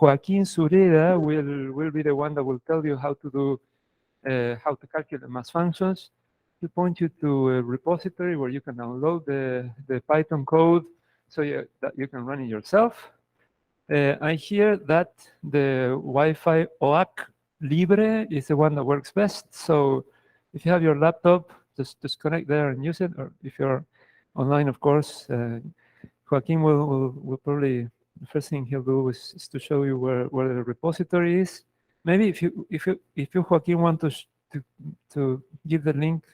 Joaquin Sureda will be the one that will tell you how to do how to calculate mass functions. He'll point you to a repository where you can download the Python code so that you can run it yourself. I hear that the Wi-Fi OAC Libre is the one that works best. So if you have your laptop, just connect there and use it. Or if you're online, of course, Joaquin will probably, the first thing he'll do is to show you where the repository is. Maybe if you Joaquin want to give the link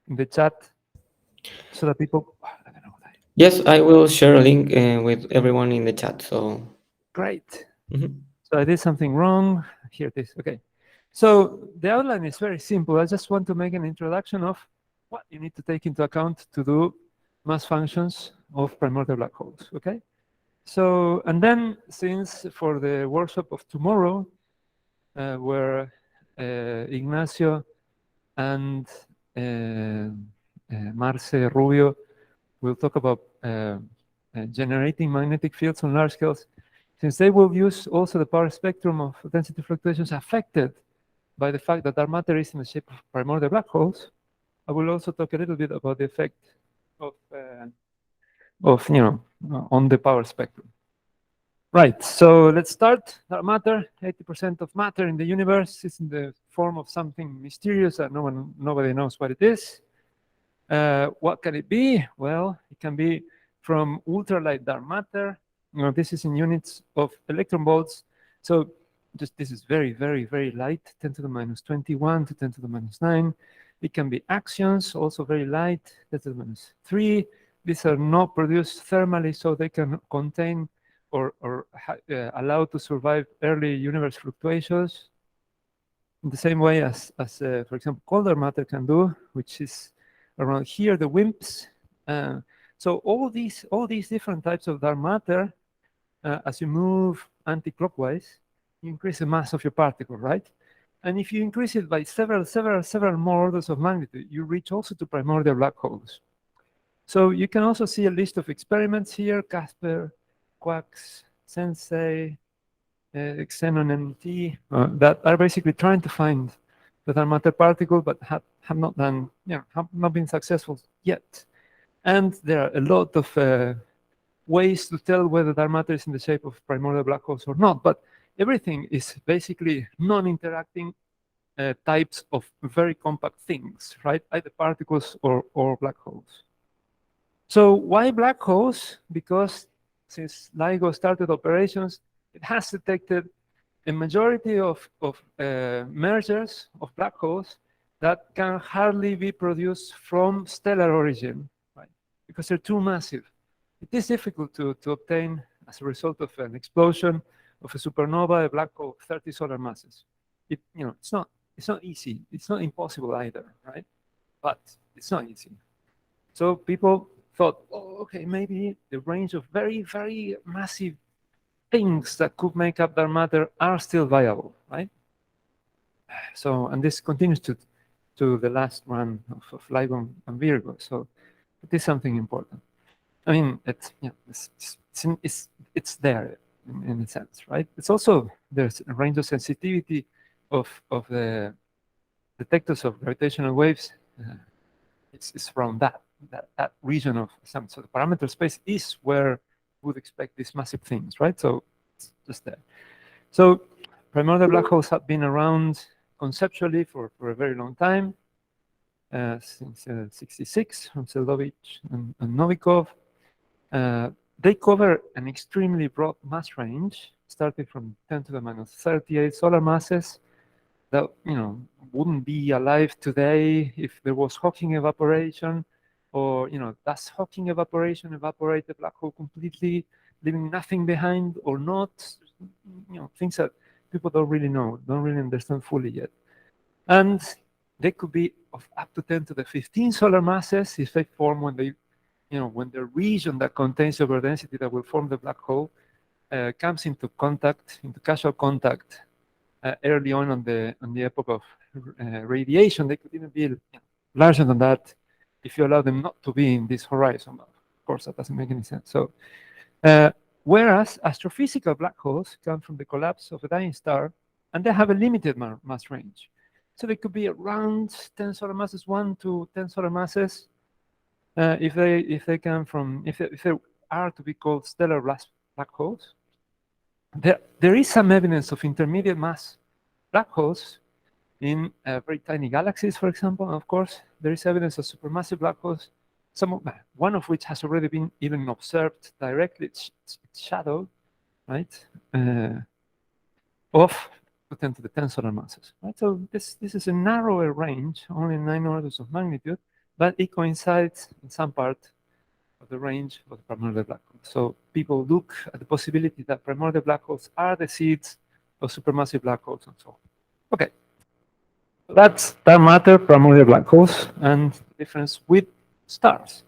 in the chat so that people, I don't know. Yes, I will share a link with everyone in the chat. So great. So I did something wrong. Here it is. Okay. So the outline is very simple. I just want to make an introduction of what you need to take into account to do mass functions of primordial black holes. Okay. So, and then since for the workshop of tomorrow, where Ignacio and Marce Rubio will talk about generating magnetic fields on large scales, since they will use also the power spectrum of density fluctuations affected by the fact that dark matter is in the shape of primordial black holes, I will also talk a little bit about the effect of on the power spectrum. Right, so let's start. Dark matter, 80% of matter in the universe is in the form of something mysterious that nobody knows what it is. What can it be? Well, it can be from ultralight dark matter. This is in units of electron volts. So this is very, very, very light, 10 to the minus 21 to 10 to the minus 9. It can be axions, also very light, 10 to the minus 3. These are not produced thermally, so they can contain or allowed to survive early universe fluctuations in the same way as for example, colder matter can do, which is around here, the WIMPs. So all these different types of dark matter, as you move anti-clockwise, you increase the mass of your particle, right? And if you increase it by several more orders of magnitude, you reach also to primordial black holes. So you can also see a list of experiments here: Casper, Quarks, Sensei, Xenon MT, that are basically trying to find the dark matter particle, but have not done, have not been successful yet. And there are a lot of ways to tell whether dark matter is in the shape of primordial black holes or not. But everything is basically non-interacting types of very compact things, right? Either particles or black holes. So why black holes? Because since LIGO started operations, it has detected a majority of mergers of black holes that can hardly be produced from stellar origin, right? Because they're too massive. It is difficult to obtain as a result of an explosion of a supernova, a black hole of 30 solar masses. It's not easy. It's not impossible either, right? But it's not easy. So people thought, oh, okay, maybe the range of very, very massive things that could make up dark matter are still viable, right? So, and this continues to the last run of LIGO and Virgo. So it is something important. I mean, it's there in a sense, right? It's also, there's a range of sensitivity of the detectors of gravitational waves. It's around that region of some. So the parameter space is where we would expect these massive things, right? So it's just there. So primordial black holes have been around conceptually for a very long time, since 66 from Seldovich and Novikov. They cover an extremely broad mass range, starting from 10 to the minus 38 solar masses that wouldn't be alive today if there was Hawking evaporation, or does Hawking evaporation evaporate the black hole completely, leaving nothing behind or not? Things that people don't really know, don't really understand fully yet. And they could be of up to 10 to the 15 solar masses if they form when they, when the region that contains overdensity that will form the black hole comes into casual contact early on the epoch of radiation. They could even be larger than that if you allow them not to be in this horizon. Of course, that doesn't make any sense. So Whereas astrophysical black holes come from the collapse of a dying star, and they have a limited mass range. So they could be around 10 solar masses, 1 to 10 solar masses, if they come from, if they are to be called stellar black holes. There is some evidence of intermediate mass black holes in very tiny galaxies, for example. And of course, there is evidence of supermassive black holes, one of which has already been even observed directly, its shadow, right, of 10 to the 10 solar masses. Right? So this is a narrower range, only 9 orders of magnitude, but it coincides in some part of the range of the primordial black hole. So people look at the possibility that primordial black holes are the seeds of supermassive black holes and so on. Okay. That's dark matter, primordial black holes, and the difference with stars.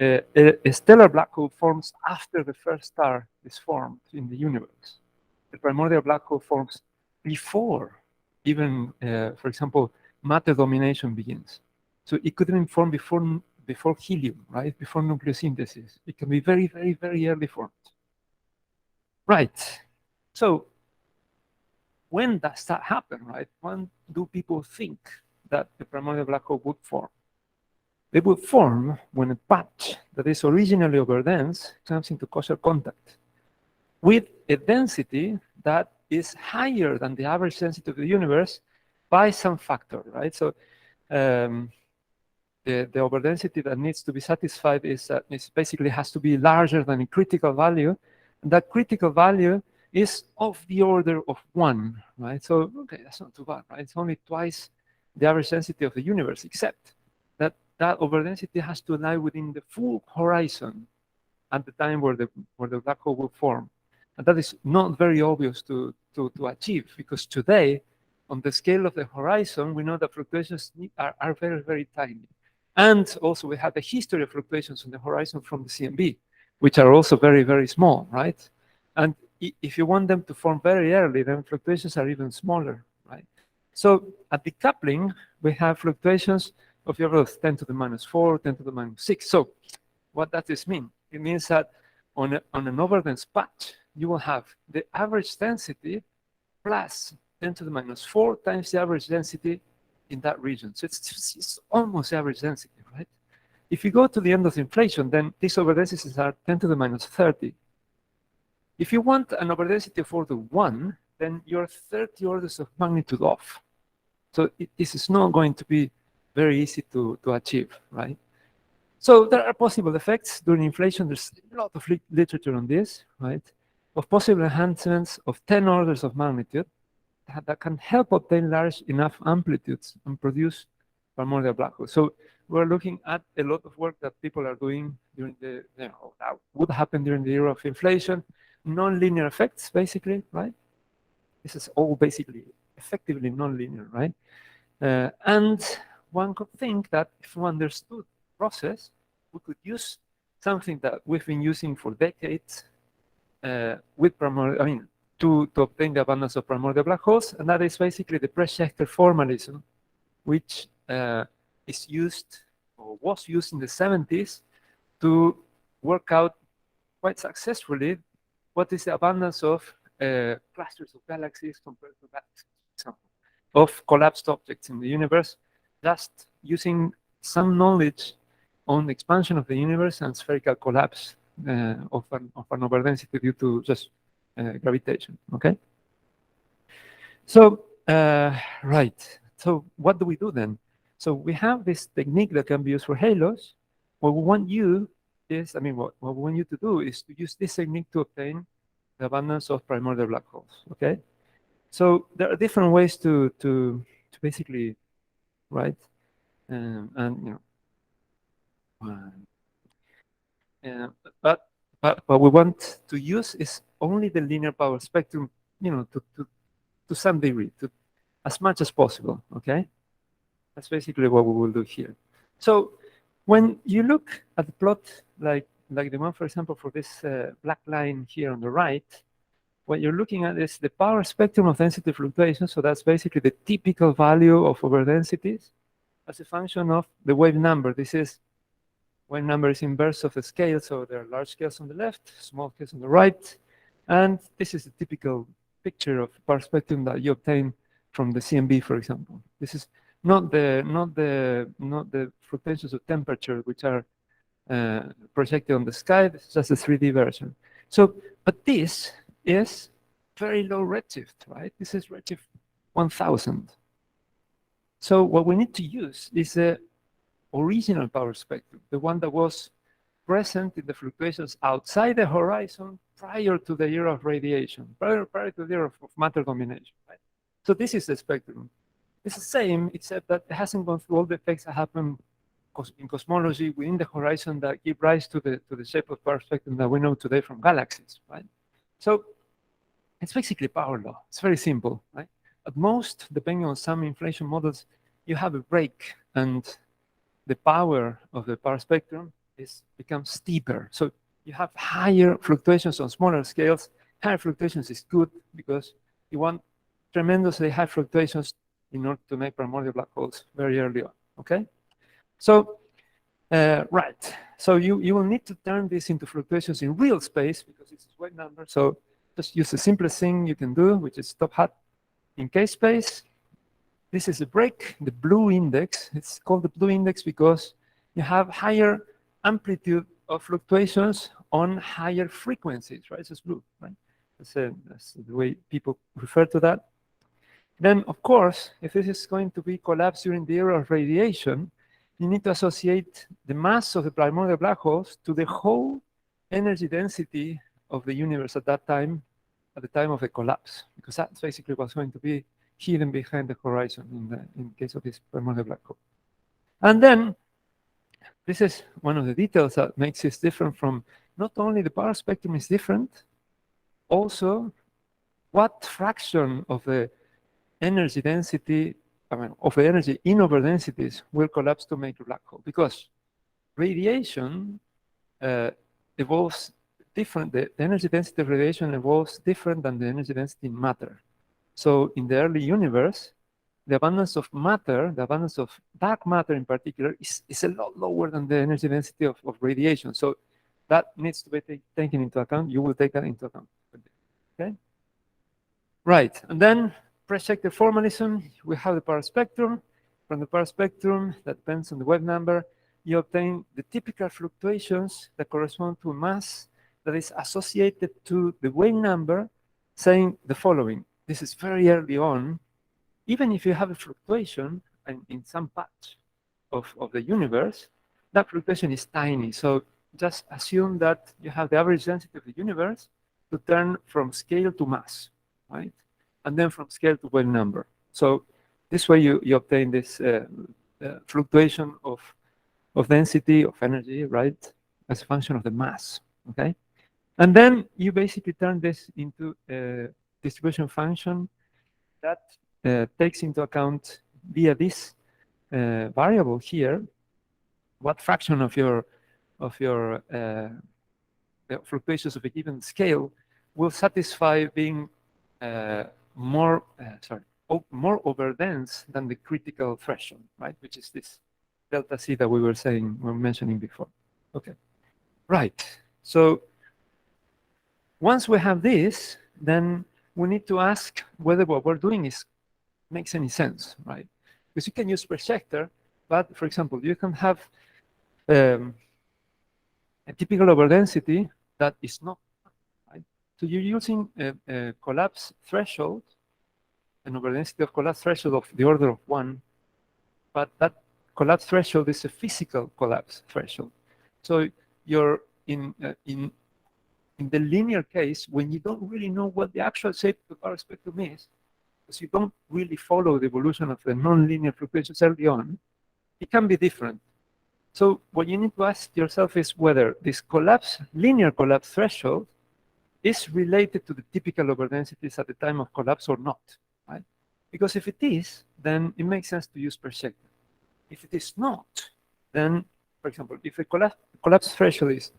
A stellar black hole forms after the first star is formed in the universe. The primordial black hole forms before even, for example, matter domination begins. So it couldn't form before helium, right? Before nucleosynthesis. It can be very, very, very early formed. Right. So when does that happen, right? When do people think that the primordial black hole would form? They would form when a patch that is originally overdense comes into casual contact with a density that is higher than the average density of the universe by some factor, right? So the overdensity that needs to be satisfied is that it basically has to be larger than a critical value. And that critical value is of the order of 1, right? So, okay, that's not too bad, right? It's only twice the average density of the universe, except that overdensity has to lie within the full horizon at the time where the black hole will form. And that is not very obvious to achieve, because today, on the scale of the horizon, we know that fluctuations are very, very tiny. And also we have a history of fluctuations on the horizon from the CMB, which are also very, very small, right? And if you want them to form very early, then fluctuations are even smaller, right? So at the coupling, we have fluctuations of the order of 10 to the minus 4, 10 to the minus 6. So what does this mean? It means that on an overdense patch, you will have the average density plus 10 to the minus 4 times the average density in that region. So it's almost average density, right? If you go to the end of the inflation, then these overdensities are 10 to the minus 30. If you want an overdensity of order 1, then you're 30 orders of magnitude off. So this is not going to be very easy to achieve, right? So there are possible effects during inflation. There's a lot of literature on this, right? Of possible enhancements of 10 orders of magnitude that can help obtain large enough amplitudes and produce primordial black holes. So we're looking at a lot of work that people are doing during that would happen during the era of inflation, non-linear effects, basically, right? This is all basically effectively non-linear, right? And one could think that if we understood the process, we could use something that we've been using for decades with primordial, to obtain the abundance of primordial black holes, and that is basically the Press-Schecter formalism, which is used or was used in the 70s to work out quite successfully what is the abundance of clusters of galaxies compared to galaxies, of collapsed objects in the universe, just using some knowledge on the expansion of the universe and spherical collapse of an overdensity due to just gravitation, okay? So, right, so what do we do then? So we have this technique that can be used for halos. What we want you is, what we want you to do is to use this technique to obtain the abundance of primordial black holes, okay? So there are different ways to basically, right? But what we want to use is only the linear power spectrum, to some degree, to as much as possible, okay? That's basically what we will do here. So when you look at the plot, like the one, for example, for this black line here on the right, what you're looking at is the power spectrum of density fluctuation. So that's basically the typical value of overdensities as a function of the wave number. This is Wave number is inverse of the scale, so there are large scales on the left, small scales on the right. And this is a typical picture of power spectrum that you obtain from the CMB, for example. This is not the fluctuations of temperature, which are projected on the sky. This is just a 3D version. So, but this is very low redshift, right? This is redshift 1000. So what we need to use is the original power spectrum, the one that was present in the fluctuations outside the horizon prior to the era of radiation, prior to the era of matter domination, right? So this is the spectrum. It's the same, except that it hasn't gone through all the effects that happen in cosmology within the horizon that give rise to the shape of power spectrum that we know today from galaxies, right? So it's basically power law. It's very simple, right? At most, depending on some inflation models, you have a break, and the power of the power spectrum becomes steeper. So you have higher fluctuations on smaller scales. Higher fluctuations is good because you want tremendously high fluctuations in order to make primordial black holes very early on, okay? So, right. So you will need to turn this into fluctuations in real space because this is wave number. So just use the simplest thing you can do, which is top hat in K space. This is a break, the blue index. It's called the blue index because you have higher amplitude of fluctuations on higher frequencies, right? It's just blue, right? That's the way people refer to that. Then, of course, if this is going to be collapsed during the era of radiation, you need to associate the mass of the primordial black holes to the whole energy density of the universe at that time, at the time of the collapse, because that's basically what's going to be hidden behind the horizon in case of this primordial black hole. And then, this is one of the details that makes this different from not only the power spectrum is different, also what fraction of the energy density, of the energy in overdensities will collapse to make a black hole, because radiation evolves different. The energy density of radiation evolves different than the energy density in matter. So in the early universe, the abundance of matter, the abundance of dark matter in particular, is a lot lower than the energy density of radiation. So that needs to be taken into account. You will take that into account. Okay? Right, and then Press-Schecter formalism, we have the power spectrum. From the power spectrum, that depends on the wave number, you obtain the typical fluctuations that correspond to a mass that is associated to the wave number, saying the following. This is very early on. Even if you have a fluctuation in some patch of the universe, that fluctuation is tiny. So just assume that you have the average density of the universe to turn from scale to mass, right? And then from scale to wave number. So this way you obtain this fluctuation of density, of energy, right, as a function of the mass, okay? And then you basically turn this into a distribution function that takes into account via this variable here, what fraction of your fluctuations of a given scale will satisfy being more overdense than the critical threshold, right? Which is this delta C that we were mentioning before. Okay, right. So once we have this, then we need to ask whether what we're doing makes any sense, right? Because you can use Press-Schecter, but for example, you can have a typical overdensity that is not, right? So you're using a collapse threshold, an overdensity of collapse threshold of the order of 1, but that collapse threshold is a physical collapse threshold. So you're in the linear case, when you don't really know what the actual shape of the power spectrum is, because you don't really follow the evolution of the nonlinear fluctuations early on, it can be different. So what you need to ask yourself is whether this linear collapse threshold is related to the typical overdensities at the time of collapse or not, right? Because if it is, then it makes sense to use Press-Schecter. If it is not, then, for example, if a collapse threshold is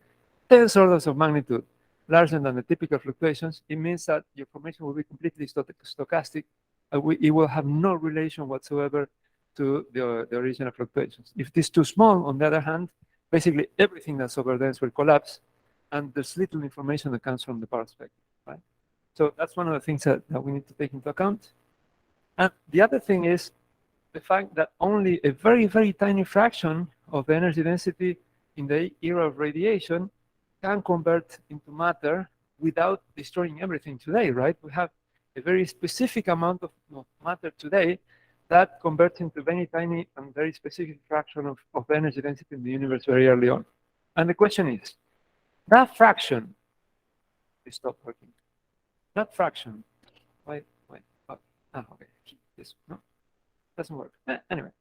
10 orders of magnitude larger than the typical fluctuations, it means that your formation will be completely stochastic. It will have no relation whatsoever to the original fluctuations. If it is too small, on the other hand, basically everything that's overdense will collapse, and there's little information that comes from the power spectrum, right? So that's one of the things that we need to take into account. And the other thing is the fact that only a very, very tiny fraction of the energy density in the era of radiation can convert into matter without destroying everything today, right? We have a very specific amount of matter today that converts into very tiny and very specific fraction of the energy density in the universe very early on. And the question is, that fraction, it stopped working. That fraction, wait, okay, this, no, doesn't work. Anyway,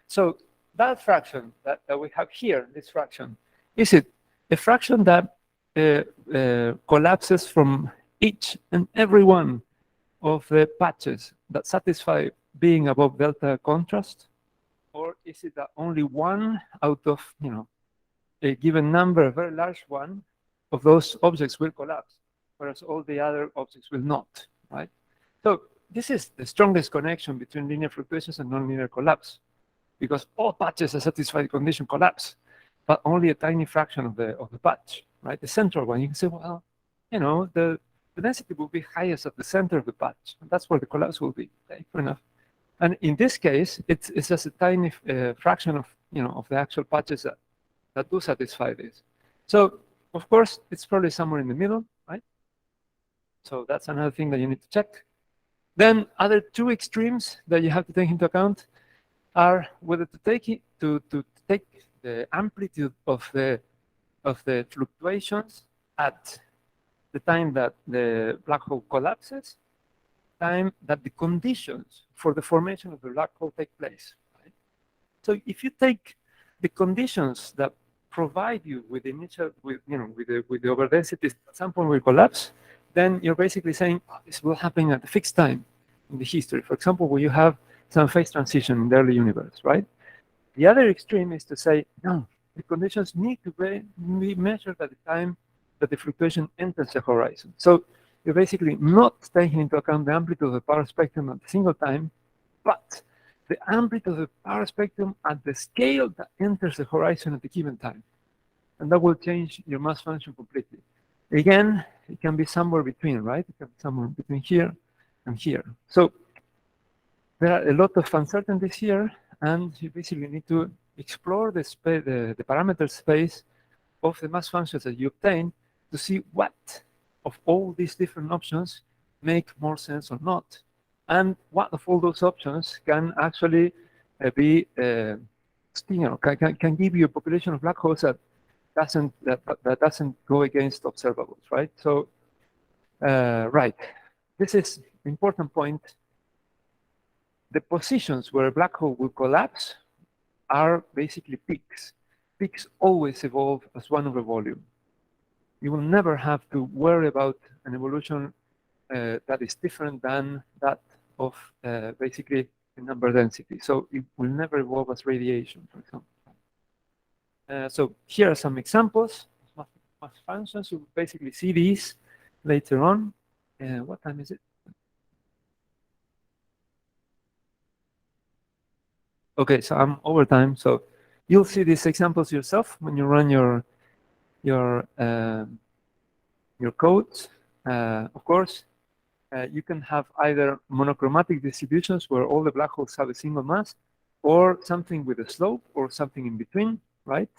so that fraction that we have here, this fraction, is it a fraction that collapses from each and every one of the patches that satisfy being above delta contrast? Or is it that only one out of, a given number, a very large one of those objects will collapse, whereas all the other objects will not, right? So this is the strongest connection between linear fluctuations and nonlinear collapse, because all patches that satisfy the condition collapse, but only a tiny fraction of the patch, right? The central one, you can say, well, the density will be highest at the center of the patch, and that's where the collapse will be. Okay, fair enough. And in this case, it's just a tiny fraction of of the actual patches that do satisfy this. So of course, it's probably somewhere in the middle, right? So that's another thing that you need to check. Then other two extremes that you have to take into account are whether to take the amplitude of the fluctuations at the time that the black hole collapses, time that the conditions for the formation of the black hole take place. Right? So if you take the conditions that provide you with the initial, with the overdensity at some point will collapse, then you're basically saying, oh, this will happen at a fixed time in the history. For example, where you have some phase transition in the early universe, right? The other extreme is to say, no, the conditions need to be measured at the time that the fluctuation enters the horizon. So you're basically not taking into account the amplitude of the power spectrum at a single time, but the amplitude of the power spectrum at the scale that enters the horizon at a given time. And that will change your mass function completely. Again, it can be somewhere between, right? It can be somewhere between here and here. So there are a lot of uncertainties here, and you basically need to explore the parameter space of the mass functions that you obtain to see what of all these different options make more sense or not, and what of all those options can actually be, can give you a population of black holes that doesn't go against observables, right? So, right, this is an important point. The positions where a black hole will collapse are basically peaks. Peaks always evolve as 1 over volume. You will never have to worry about an evolution that is different than that of basically the number density. So it will never evolve as radiation, for example. So here are some examples of mass functions. You will basically see these later on. What time is it? Okay, so I'm over time. So you'll see these examples yourself when you run your codes. Of course, you can have either monochromatic distributions where all the black holes have a single mass, or something with a slope, or something in between, right?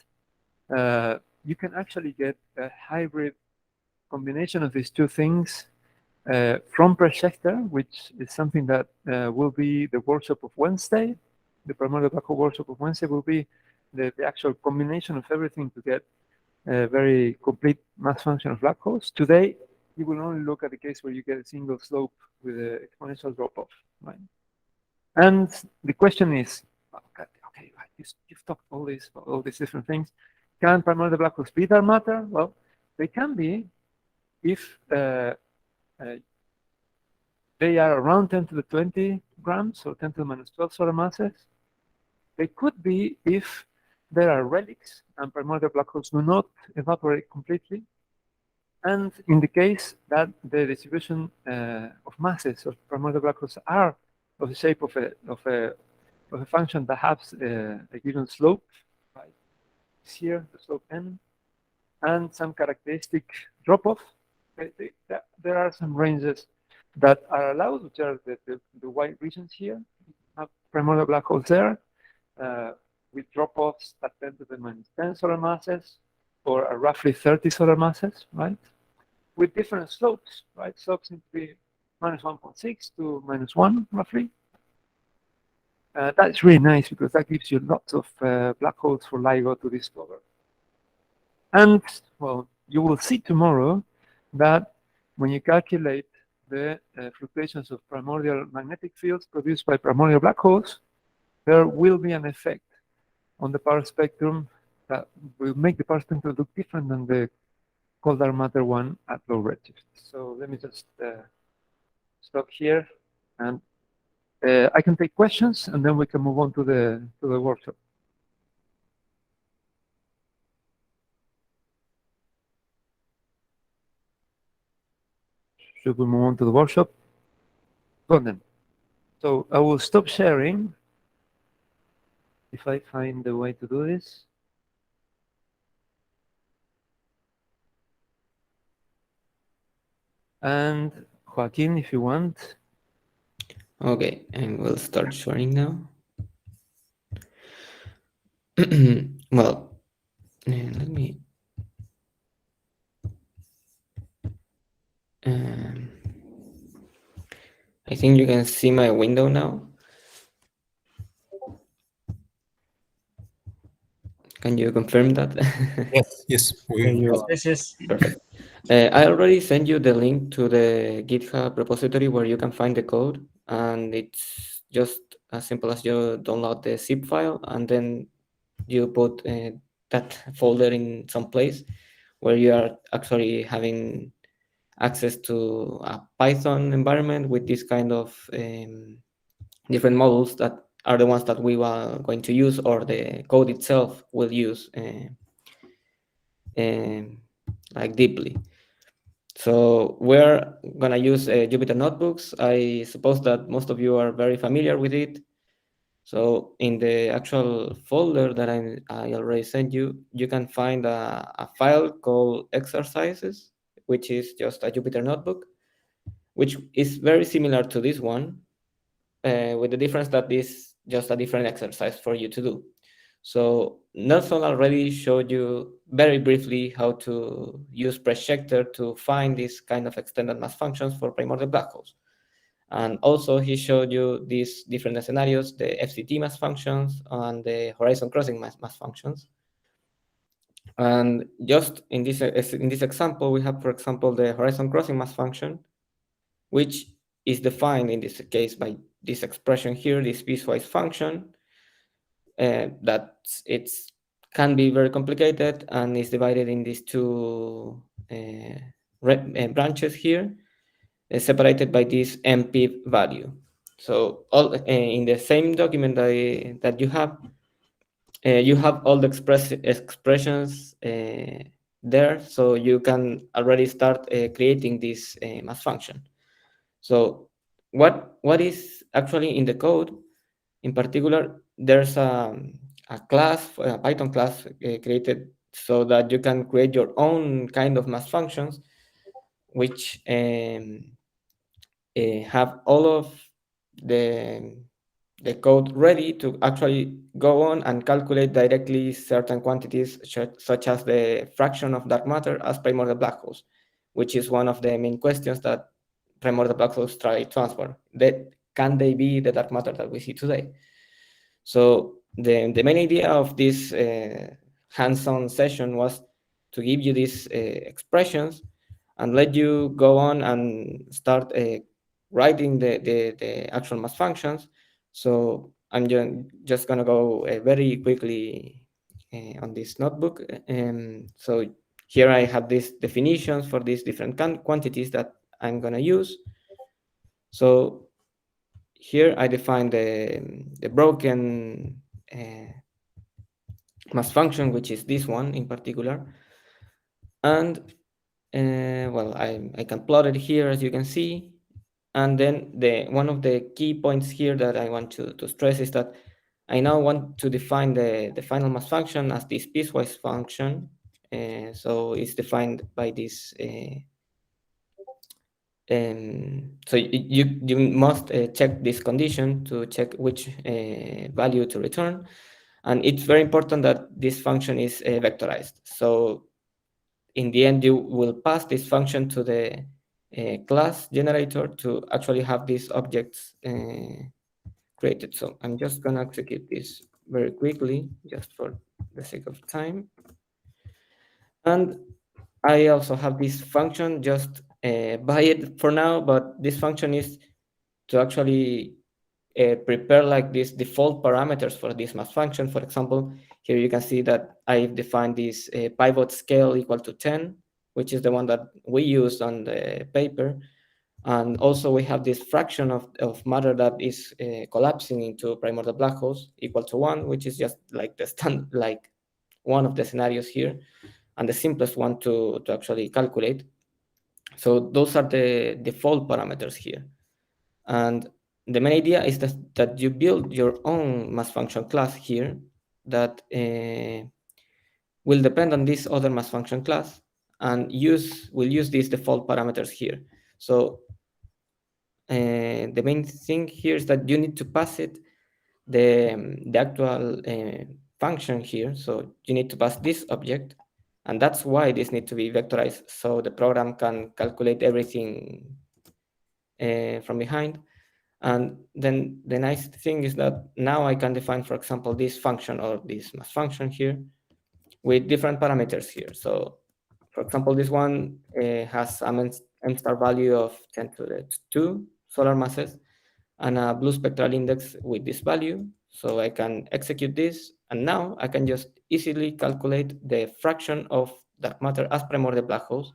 You can actually get a hybrid combination of these two things from Press-Schecter, which is something that will be the workshop of Wednesday. The Primordial Black Hole workshop of Wednesday will be the actual combination of everything to get a very complete mass function of black holes. Today, you will only look at the case where you get a single slope with an exponential drop-off, right? And the question is, okay, you've talked all these different things. Can primordial black holes be dark matter? Well, they can be if they are around 10 to the 20 grams, or 10 to the minus 12 solar masses. They could be if there are relics and primordial black holes do not evaporate completely. And in the case that the distribution of masses of primordial black holes are of the shape of a function that has a given slope, right? here, the slope n, and some characteristic drop-off. There are some ranges that are allowed, which are the white regions here. You have primordial black holes there with drop-offs at 10 to the minus 10 solar masses or roughly 30 solar masses, right? With different slopes, right? Slopes seem to be minus 1.6 to minus 1, roughly. That's really nice because that gives you lots of black holes for LIGO to discover. And, well, you will see tomorrow that when you calculate the fluctuations of primordial magnetic fields produced by primordial black holes, there will be an effect on the power spectrum that will make the power spectrum look different than the cold dark matter one at low redshift. So let me just stop here, and I can take questions, and then we can move on to the workshop. Should we move on to the workshop? Go on then. So I will stop sharing if I find the way to do this. And Joaquin, if you want. Okay, and we'll start sharing now. Well, let me. I think you can see my window now. Can you confirm that? Yes. Yes. Perfect. I already sent you the link to the GitHub repository where you can find the code, and it's just as simple as you download the zip file and then you put that folder in some place where you are actually having access to a Python environment with this kind of different models that are the ones that we are going to use, or the code itself will use like deeply. So we're gonna use Jupyter Notebooks. I suppose that most of you are very familiar with it. So in the actual folder that I already sent you, you can find a file called exercises, which is just a Jupyter Notebook, which is very similar to this one, with the difference that this is just a different exercise for you to do. So Nelson already showed you very briefly how to use Press-Schecter to find this kind of extended mass functions for primordial black holes. And also he showed you these different scenarios, the FCT mass functions and the horizon crossing mass functions. And just in this example, we have, for example, the horizon crossing mass function, which is defined in this case by this expression here, this piecewise function, that can be very complicated and is divided in these two branches here, separated by this MP value. So all in the same document that you have all the expressions there, so you can already start creating this mass function. So what is actually in the code? In particular, there's a class, a Python class created so that you can create your own kind of mass functions, which have all of the code ready to actually go on and calculate directly certain quantities, such as the fraction of dark matter as primordial black holes, which is one of the main questions that primordial black holes try to answer. Can they be the dark matter that we see today? So the main idea of this hands-on session was to give you these expressions and let you go on and start writing the actual mass functions. So I'm just going to go very quickly on this notebook. So here I have these definitions for these different quantities that I'm going to use. So here I define the broken mass function, which is this one in particular. And well, I can plot it here, as you can see. And then one of the key points here that I want to stress is that I now want to define the final mass function as this piecewise function. So it's defined by this. So you must check this condition to check which value to return. And it's very important that this function is vectorized. So in the end, you will pass this function to the class generator to actually have these objects created. So I'm just gonna execute this very quickly, just for the sake of time. And I also have this function, just by it for now, but this function is to actually prepare like these default parameters for this mass function. For example, here you can see that I've defined this pivot scale equal to 10, which is the one that we used on the paper. And also we have this fraction of matter that is collapsing into primordial black holes equal to 1, which is just like the like one of the scenarios here, and the simplest one to actually calculate. So those are the default parameters here. And the main idea is that you build your own mass function class here that will depend on this other mass function class and will use these default parameters here. So the main thing here is that you need to pass it the actual function here. So you need to pass this object, and that's why this needs to be vectorized, so the program can calculate everything from behind. And then the nice thing is that now I can define, for example, this function or this mass function here with different parameters here. So for example, this one has a m star value of 10 to the 2 solar masses and a blue spectral index with this value. So I can execute this, and now I can just easily calculate the fraction of dark matter as primordial black holes,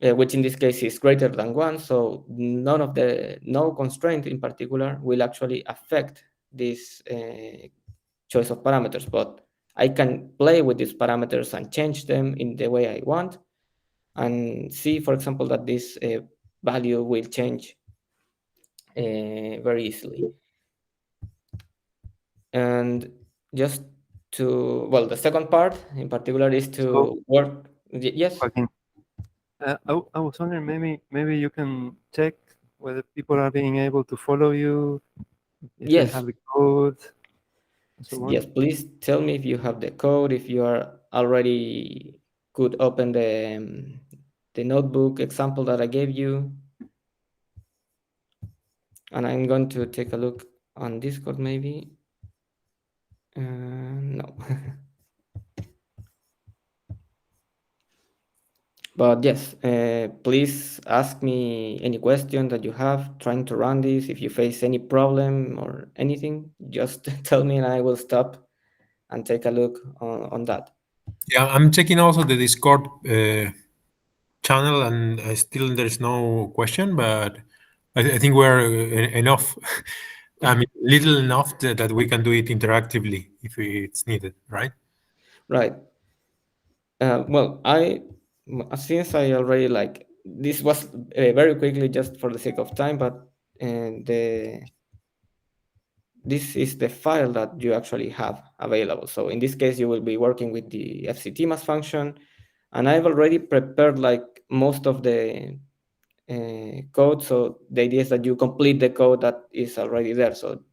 which in this case is greater than 1. So no constraint in particular will actually affect this choice of parameters, but I can play with these parameters and change them in the way I want, and see, for example, that this value will change very easily. And just to, well, the second part in particular is to work. Yes. Joaquin, I was wondering, maybe you can check whether people are being able to follow you, if they Yes. have the code, and so on. Yes, please tell me if you have the code, if you are already could open the notebook example that I gave you. And I'm going to take a look on Discord maybe. No. But yes, please ask me any question that you have trying to run this. If you face any problem or anything, just tell me and I will stop and take a look on that. Yeah, I'm checking also the Discord channel, and still there's no question, but I think we're enough. I mean, little enough that we can do it interactively if it's needed, right? Right. Well, since I already like, this was very quickly just for the sake of time, but this is the file that you actually have available. So in this case, you will be working with the FCT mass function, and I've already prepared like most of the code. So the idea is that you complete the code that is already there. So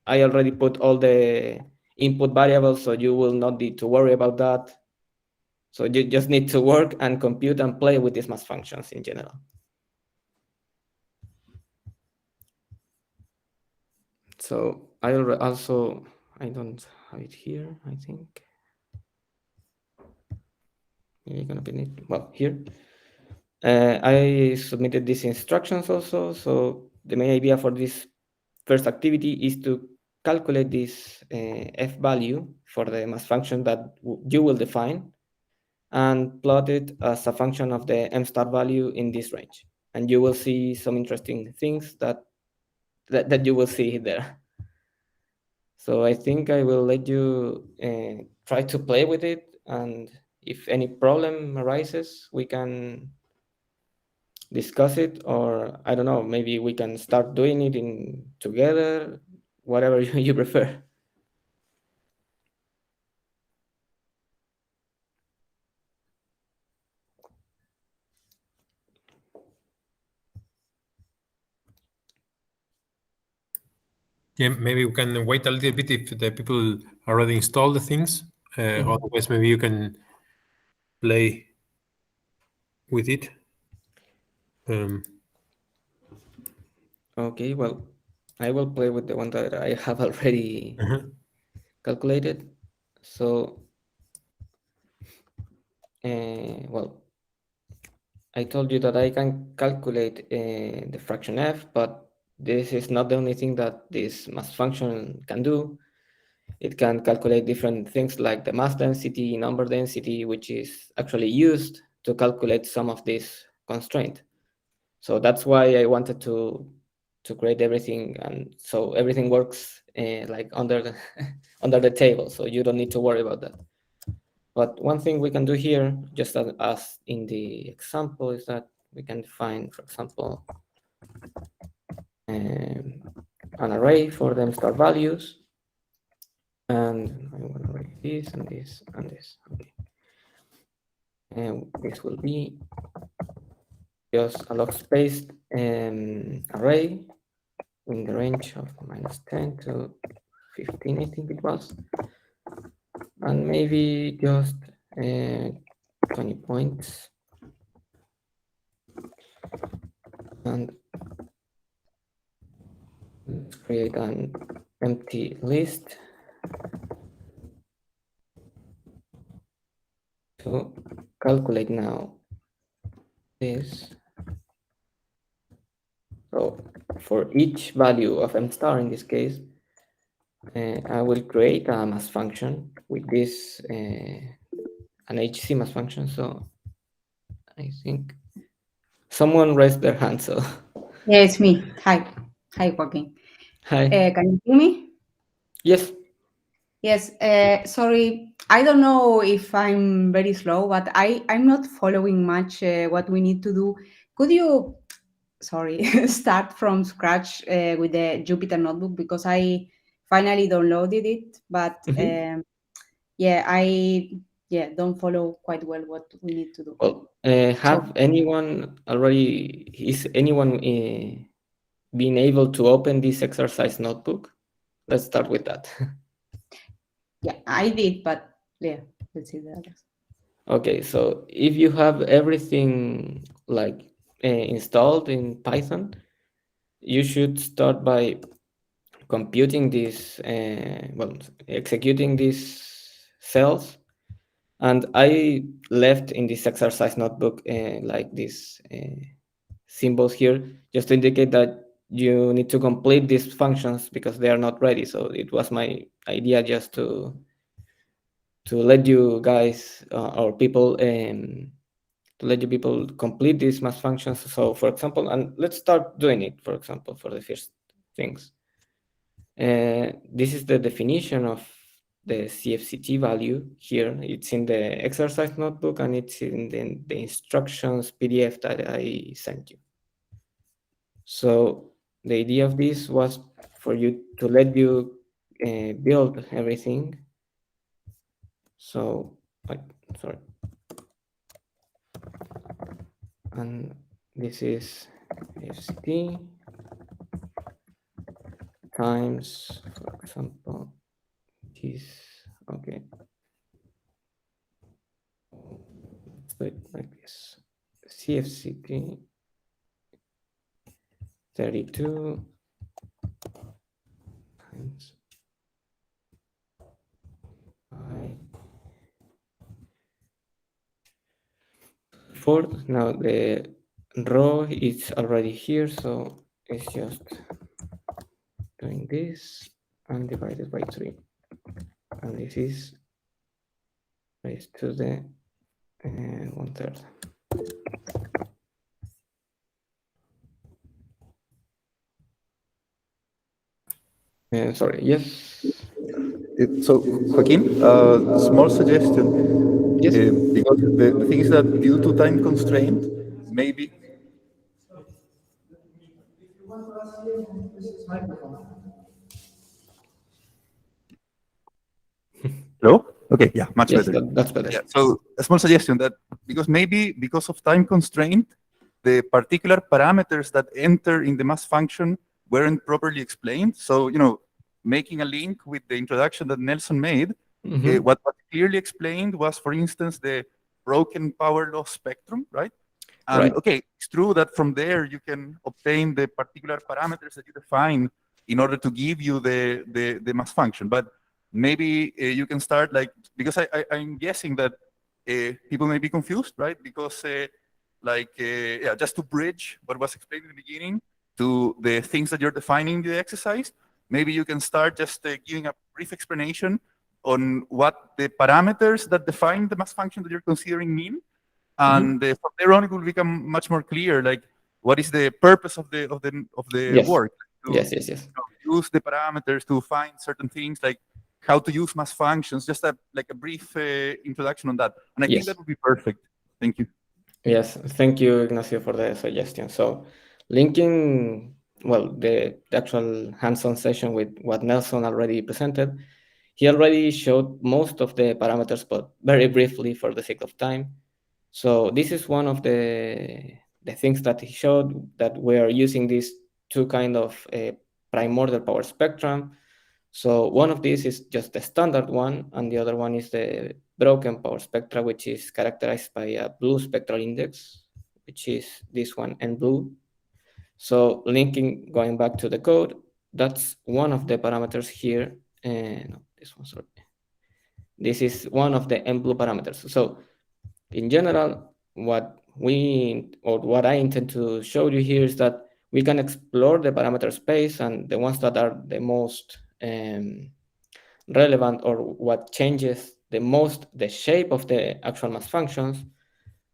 I already put all the input variables, so you will not need to worry about that. So you just need to work and compute and play with these mass functions in general. So I also, I don't have it here, I think. Maybe gonna be neat. Well, here. I submitted these instructions also. So the main idea for this first activity is to calculate this f value for the mass function that you will define, and plot it as a function of the m star value in this range. And you will see some interesting things that you will see there. So I think I will let you try to play with it, and if any problem arises, we can discuss it, or I don't know, maybe we can start doing it together. whatever you prefer. Yeah, maybe we can wait a little bit if the people already installed the things. Otherwise, maybe you can play with it. Okay, well, I will play with the one that I have already calculated. So, well, I told you that I can calculate the fraction f, but this is not the only thing that this mass function can do. It can calculate different things like the mass density, number density, which is actually used to calculate some of this constraint. So that's why I wanted to create everything, and so everything works like under the under the table, so you don't need to worry about that. But one thing we can do here, just as in the example, is that we can define, for example, an array for them star values, and I want to write this and this and this. Okay, and this will be just a log-spaced array in the range of -10 to 15, I think it was, and maybe just 20 points. And let's create an empty list to calculate now this. So for each value of m star in this case, I will create a mass function with this an HC mass function. So I think someone raised their hand. So Yeah, it's me. Hi, Joaquin. hi. Can you hear me? Yes. Yes. Sorry, I don't know if I'm very slow, but I'm not following much what we need to do. Could you, sorry, start from scratch with the Jupyter notebook, because I finally downloaded it, but I don't follow quite well what we need to do. Well, have anyone already? Is anyone been able to open this exercise notebook? Let's start with that. Yeah, I did, but yeah, let's see the others. Okay, so if you have everything like installed in Python, you should start by computing this, well, executing these cells. And I left in this exercise notebook like these symbols here, just to indicate that you need to complete these functions because they are not ready. So it was my idea just to let you guys or people to let you people complete these mass functions. So for example, and let's start doing it, for example, for the first things. This is the definition of the CFCT value here. It's in the exercise notebook and it's in the instructions PDF that I sent you. So the idea of this was for you to let you build everything. So, sorry. And this is FCT times, for example, this, okay. Let's do it like this. CFCT 32 times by 4. Now the row is already here, so it's just doing this and divided by 3. And this is raised to the 1/3. Sorry, yes. So, Joaquin, small suggestion. Yes. Because the thing is that due to time constraint, maybe. Hello? Okay, yeah, much Yes, better. that's better. Yeah, so a small suggestion that because of time constraint, the particular parameters that enter in the mass function weren't properly explained. So, making a link with the introduction that Nelson made, what was clearly explained was, for instance, the broken power law spectrum, right? And Right. okay, it's true that from there you can obtain the particular parameters that you define in order to give you the mass function. But maybe you can start because I'm guessing that people may be confused, right? Because just to bridge what was explained in the beginning to the things that you're defining in the exercise, maybe you can start just giving a brief explanation on what the parameters that define the mass function that you're considering mean. And from there on, it will become much more clear, like what is the purpose of the Yes. work. Yes. Use the parameters to find certain things, like how to use mass functions. Just a brief introduction on that, and I think that would be perfect. Thank you. Yes, thank you, Ignacio, for the suggestion. So, linking the actual hands-on session with what Nelson already presented, he already showed most of the parameters, but very briefly for the sake of time. So this is one of the things that he showed, that we are using these two kind of primordial power spectrum. So one of these is just the standard one, and the other one is the broken power spectra, which is characterized by a blue spectral index, which is this one, N blue. So going back to the code, that's one of the parameters here. No, this one, sorry. This is one of the N blue parameters. So in general, what I intend to show you here is that we can explore the parameter space, and the ones that are the most relevant, or what changes the most the shape of the actual mass functions,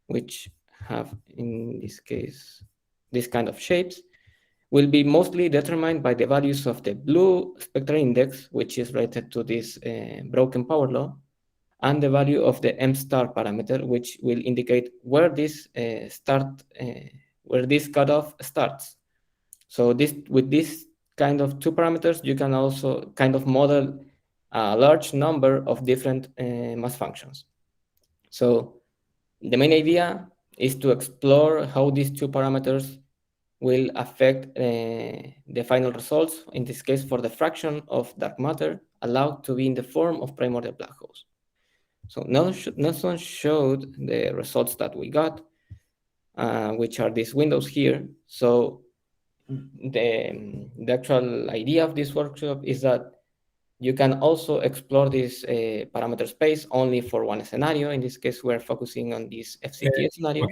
which have, in this case, this kind of shapes, will be mostly determined by the values of the blue spectral index, which is related to this broken power law, and the value of the M star parameter, which will indicate where this cutoff starts. So with this kind of two parameters, you can also kind of model a large number of different mass functions. So the main idea is to explore how these two parameters will affect the final results, in this case for the fraction of dark matter allowed to be in the form of primordial black holes. So Nelson showed the results that we got, which are these windows here. So the actual idea of this workshop is that you can also explore this parameter space only for one scenario. In this case, we're focusing on this FCT scenario.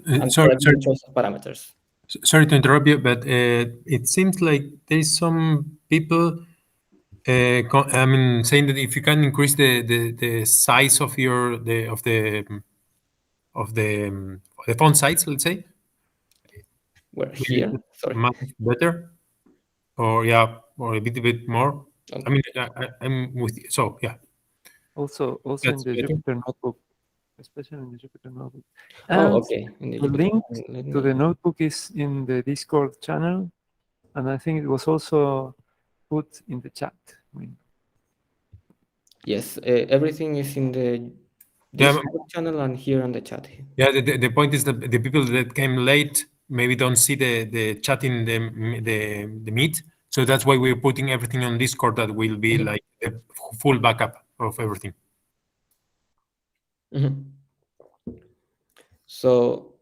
And sorry. choice of parameters. Sorry to interrupt you, but it seems like there's some people saying that if you can increase the size of the font size, let's say, we're here. Sorry. Much better, or a bit more. Okay. I mean, I'm with you. So yeah. Also in the Jupyter notebook, especially in the Jupyter notebook. And okay. The link to the notebook is in the Discord channel, and I think it was also put in the chat window. Yes, everything is in the Discord channel and here on the chat. Yeah, the point is that the people that came late maybe don't see the chat in the meet, so that's why we're putting everything on Discord. That will be like a full backup of everything. So,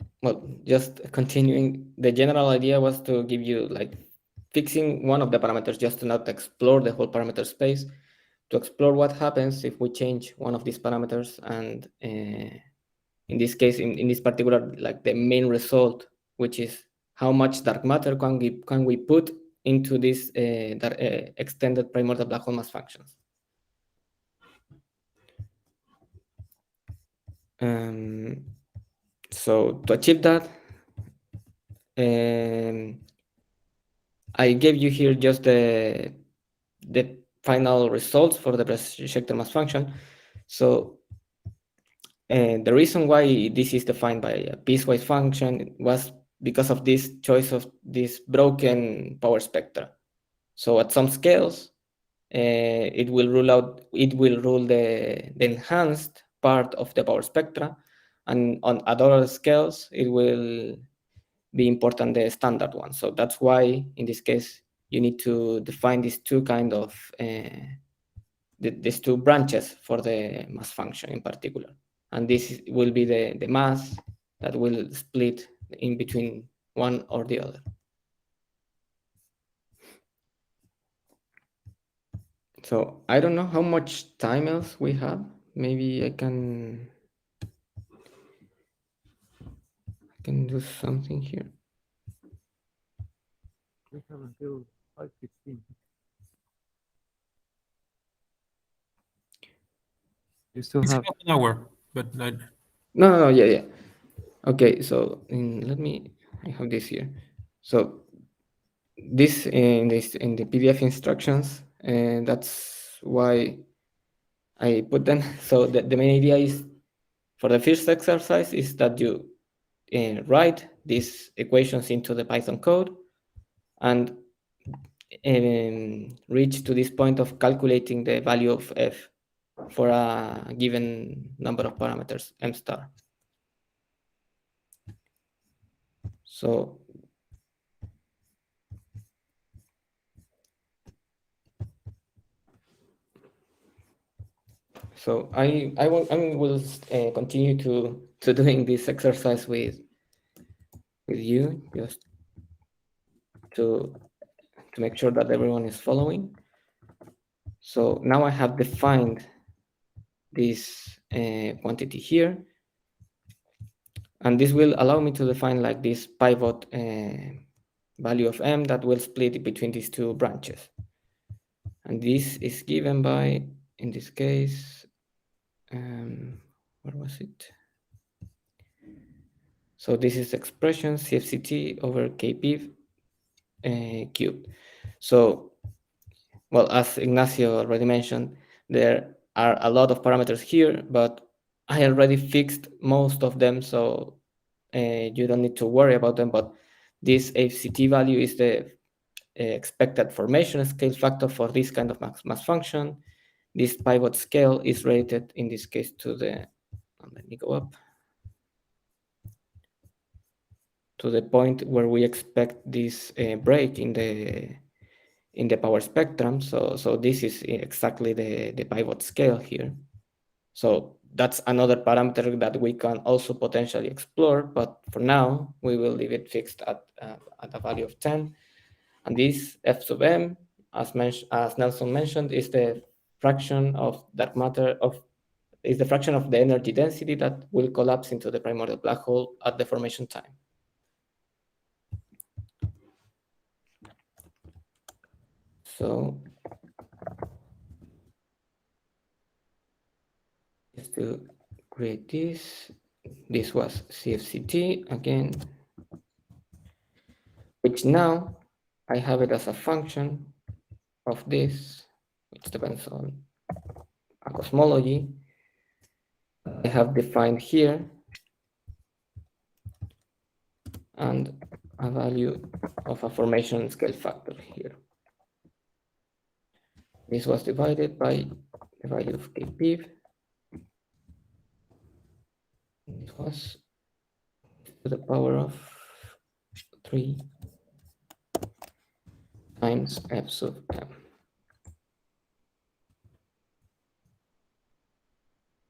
just continuing, the general idea was to give you fixing one of the parameters, just to not explore the whole parameter space, to explore what happens if we change one of these parameters. And in this case, in this particular, the main result, which is how much dark matter can we put into this extended primordial black hole mass functions. So to achieve that, I gave you here just the final results for the Press-Schecter mass function. So the reason why this is defined by a piecewise function was because of this choice of this broken power spectra. So at some scales, it will rule the enhanced part of the power spectra, and on other scales it will be important the standard one. So that's why in this case you need to define these two kind of these two branches for the mass function in particular, and this will be the mass that will split in between one or the other. So I don't know how much time else we have. Maybe I can do something here. We have until 5:15. You still It's have half an hour, but I, No, yeah. Okay, so let me. I have this here. So this in the PDF instructions, and that's why I put them. So the main idea is for the first exercise is that you write these equations into the Python code and reach to this point of calculating the value of f for a given number of parameters m star. So I will continue to doing this exercise with you, just to make sure that everyone is following. So now I have defined this quantity here, and this will allow me to define like this pivot value of m that will split between these two branches. And this is given by, in this case, where was it? So this is expression CFCT over KP cubed. So, well, as Ignacio already mentioned, there are a lot of parameters here, but I already fixed most of them, so you don't need to worry about them. But this FCT value is the expected formation scale factor for this kind of mass function. This pivot scale is rated in this case to the, let me go up, to the point where we expect this break in the power spectrum. So this is exactly the pivot scale here. So that's another parameter that we can also potentially explore, but for now we will leave it fixed at a value of 10. And this f sub m, as Nelson mentioned, is the fraction of dark matter is the fraction of the energy density that will collapse into the primordial black hole at the formation time. So just to create this was CFCT again, which now I have it as a function of this, which depends on a cosmology I have defined here, and a value of a formation scale factor here. This was divided by the value of Kp. It was to the power of 3 times f sub m.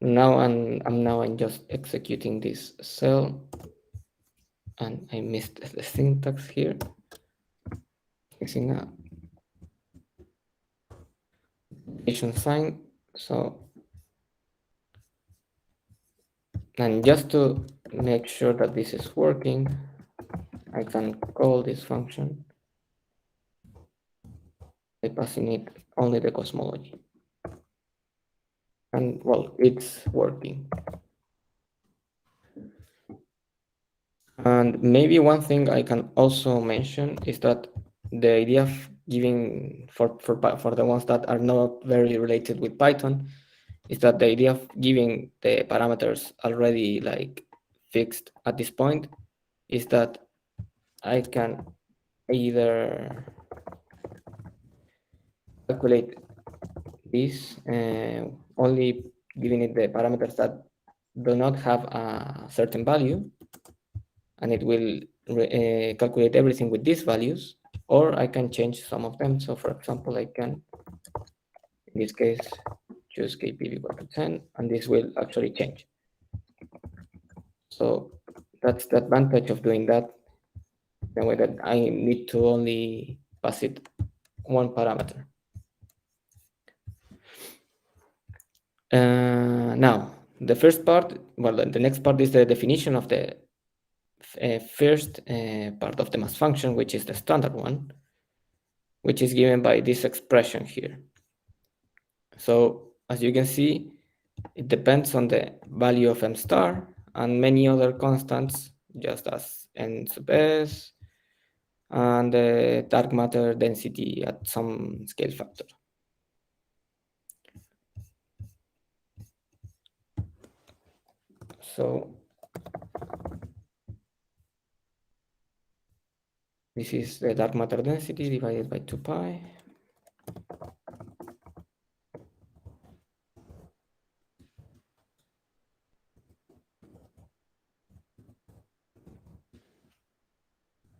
Now I'm just executing this cell, and I missed the syntax here. Using a sign. So, and just to make sure that this is working, I can call this function by passing it only the cosmology. And well, it's working. And maybe one thing I can also mention is that the idea of giving, for the ones that are not very related with Python, is that the idea of giving the parameters already like fixed at this point is that I can either calculate this, only giving it the parameters that do not have a certain value, and it will calculate everything with these values, or I can change some of them. So for example, I can, in this case, choose kp equal to 10, and this will actually change. So that's the advantage of doing that, the way that I need to only pass it one parameter. Now, the first part, well, the next part is the definition of the first part of the mass function, which is the standard one, which is given by this expression here. So as you can see, it depends on the value of m star and many other constants, just as n sub s and the dark matter density at some scale factor. So this is the dark matter density divided by 2 pi.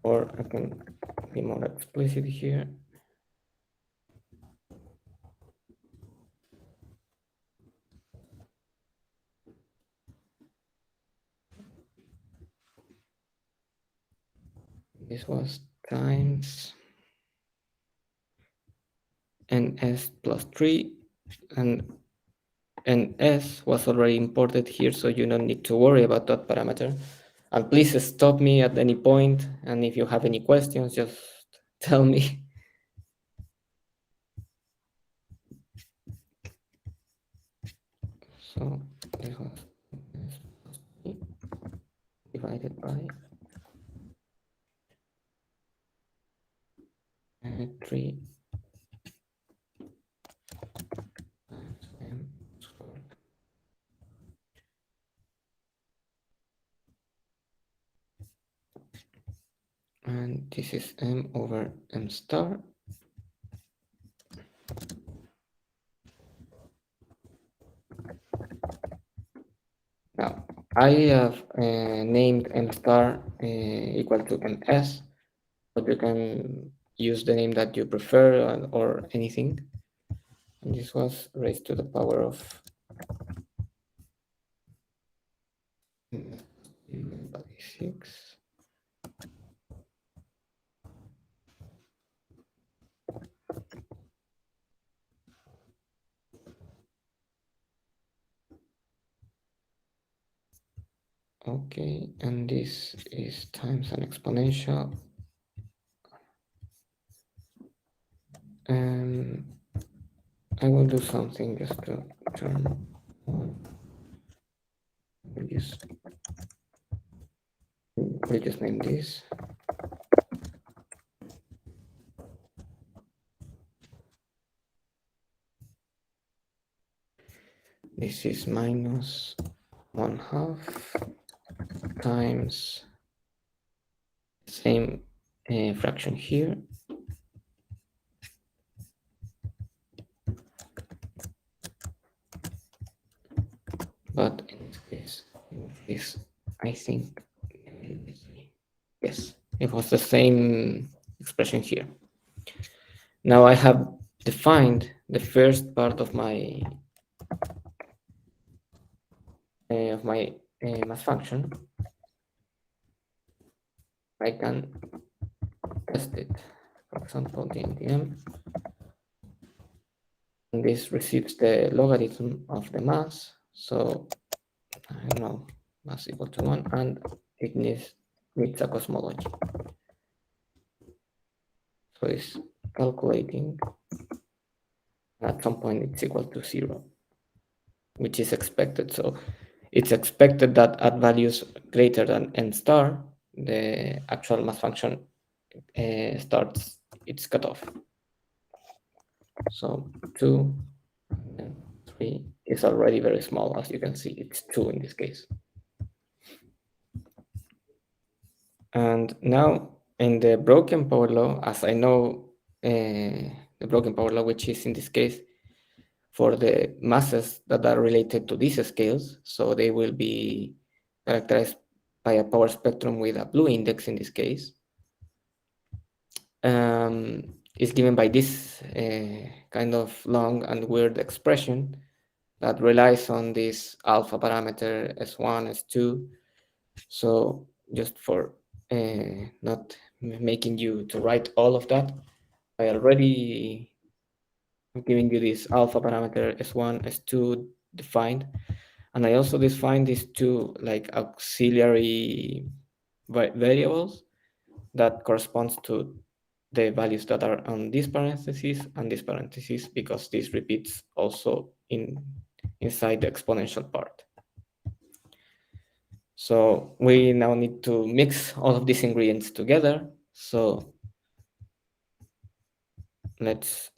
Or I can be more explicit here. This was times ns plus 3, and ns was already imported here, so you don't need to worry about that parameter. And please stop me at any point, and if you have any questions, just tell me. So this was ns plus 3 divided by 3 times m squared. And this is m over m star. Now, I have named m star equal to ms, but you can use the name that you prefer or anything. And this was raised to the power of 6. Okay, and this is times an exponential. And I will do something just to turn on. We'll just name this. This is minus 1/2 times same fraction here. But in this case, I think, yes, it was the same expression here. Now I have defined the first part of my mass function. I can test it. For example, dm, and this receives the logarithm of the mass. So I don't know, mass equal to 1, and it needs a cosmology. So it's calculating. At some point, it's equal to 0, which is expected. So it's expected that at values greater than n star, the actual mass function starts its cutoff. So 2 and 3 is already very small, as you can see. It's 2 in this case. And now in the broken power law, as I know the broken power law, which is in this case for the masses that are related to these scales. So they will be characterized by a power spectrum with a blue index in this case. Is given by this kind of long and weird expression that relies on this alpha parameter S1, S2. So just for not making you to write all of that, I already giving you this alpha parameter S1, S2 defined. And I also defined these two like auxiliary variables that corresponds to the values that are on this parenthesis and this parenthesis, because this repeats also inside the exponential part. So we now need to mix all of these ingredients together. So let's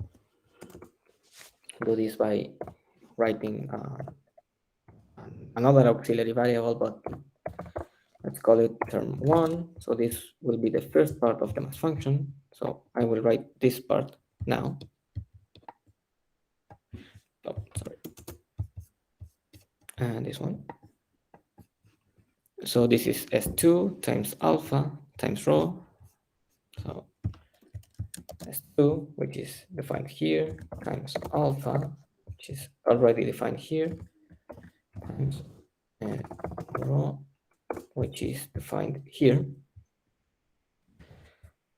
do this by writing another auxiliary variable, but let's call it term 1. So this will be the first part of the mass function. So I will write this part now. Oh, sorry. And this one. So this is S2 times alpha times rho. So S2, which is defined here, times alpha, which is already defined here, times rho, which is defined here.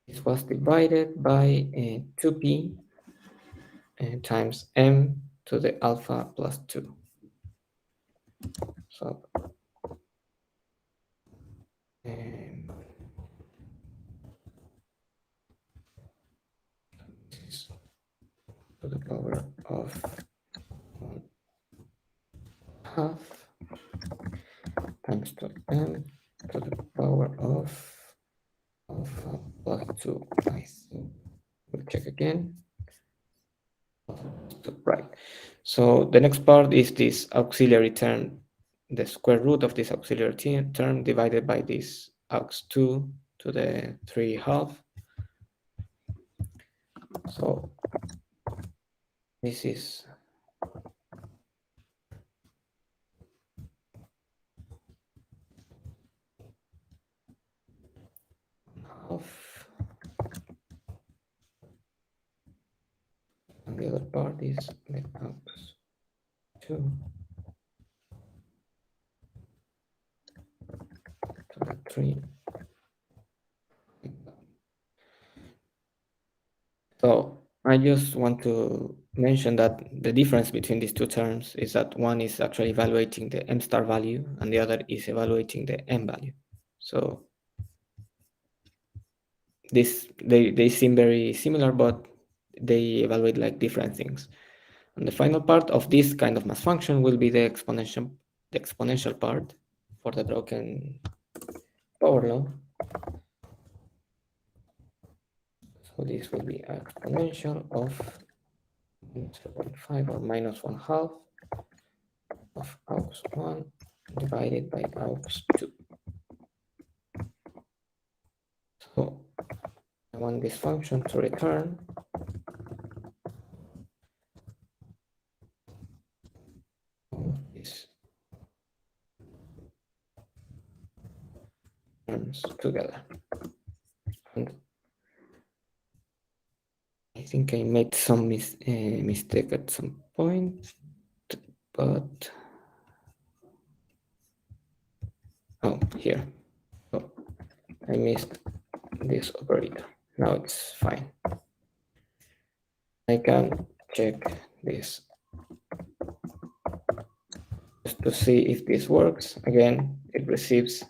This was divided by 2p times m to the alpha plus 2. So to the power of 1/2 times 2m to the power of alpha plus 2. I think we'll check again. Right. So the next part is this auxiliary term, the square root of this auxiliary term divided by this aux2 to the 3/2. So this is half, and the other part is the aux2 to the 3. So I just want to mention that the difference between these two terms is that one is actually evaluating the m star value and the other is evaluating the m value. So they seem very similar, but they evaluate like different things. And the final part of this kind of mass function will be the exponential part for the broken power law. So this will be exponential of 0.5 or minus 1/2 of aux1 divided by aux2. So I want this function to return these terms together. And I think I made some mistake at some point, but oh, here. Oh, I missed this operator. Now it's fine. I can check this just to see if this works. Again, it receives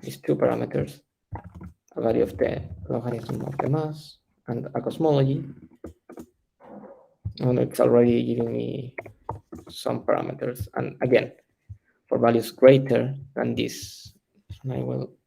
these two parameters, a value of the logarithm of the mass and a cosmology. And it's already giving me some parameters. And again, for values greater than this, and I will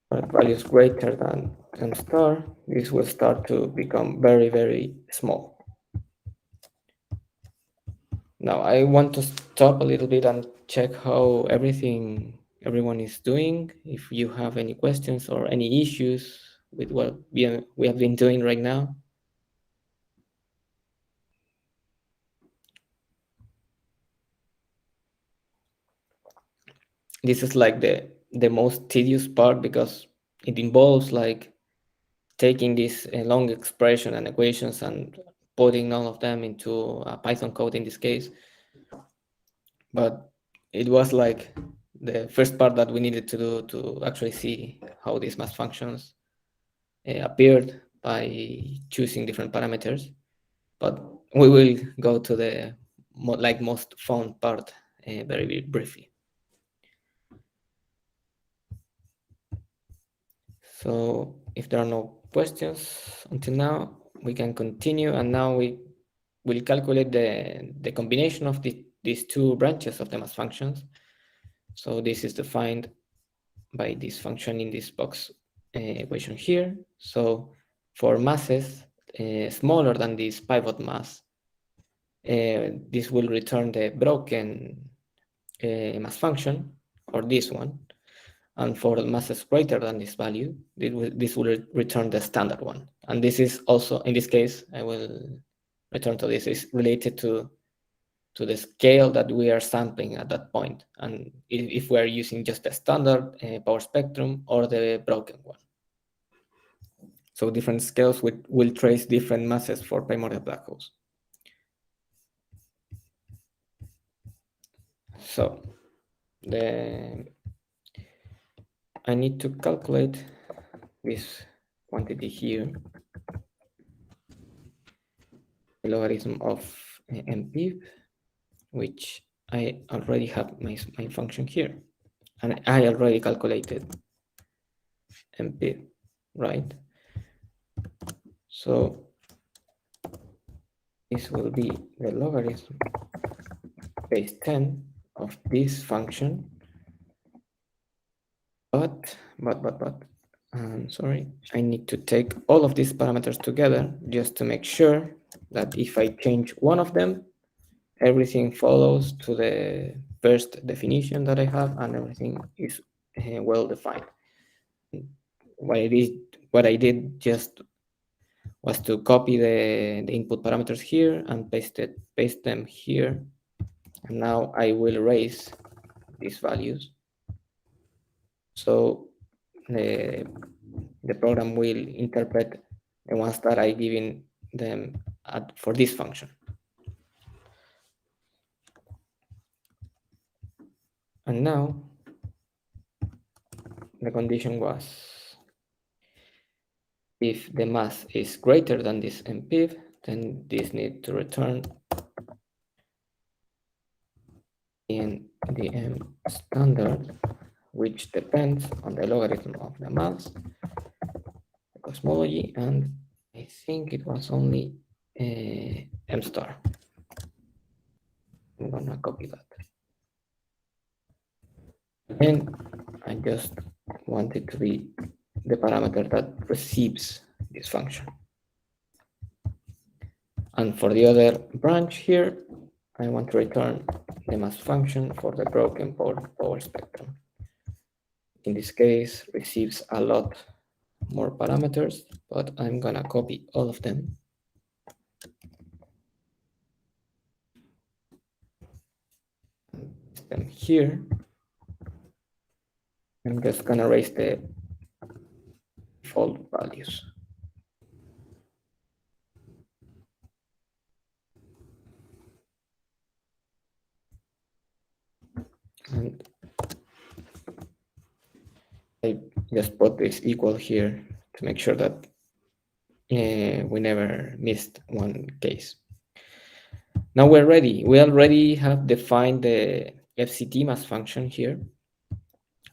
for values greater than m star, this will start to become very, very small. Now I want to stop a little bit and check how everyone is doing. If you have any questions or any issues with what we have been doing right now. This is like the most tedious part because it involves like taking this long expression and equations and putting all of them into a Python code in this case. But it was like the first part that we needed to do to actually see how these mass functions appeared by choosing different parameters. But we will go to the most fun part very briefly. So if there are no questions until now, we can continue. And now we will calculate the combination of these two branches of the mass functions. So this is defined by this function in this box equation here. So for masses smaller than this pivot mass, this will return the broken mass function, or this one. And for masses greater than this value, this will return the standard one. And this is also, in this case, I will return to this, is related to the scale that we are sampling at that point. And if we are using just the standard power spectrum or the broken one. So different scales will trace different masses for primordial black holes. So I need to calculate this quantity here, the logarithm of MPIV, which I already have my function here, and I already calculated MPIV, right? So this will be the logarithm base 10 of this function, but sorry, I need to take all of these parameters together just to make sure that if I change one of them, everything follows to the first definition that I have, and everything is well defined. What I did just was to copy the input parameters here and paste them here, and now I will erase these values. So the program will interpret the ones that I given them for this function. And now the condition was if the mass is greater than this MPIV, then this needs to return in the M standard, which depends on the logarithm of the mass, the cosmology, and I think it was only M star. I'm gonna copy that. And I just want it to be the parameter that receives this function. And for the other branch here, I want to return the mass function for the broken power spectrum. In this case, receives a lot more parameters, but I'm gonna copy all of them. Paste them here. I'm just gonna erase the default values. And I just put this equal here to make sure that we never missed one case. Now we're ready. We already have defined the FCT mass function here.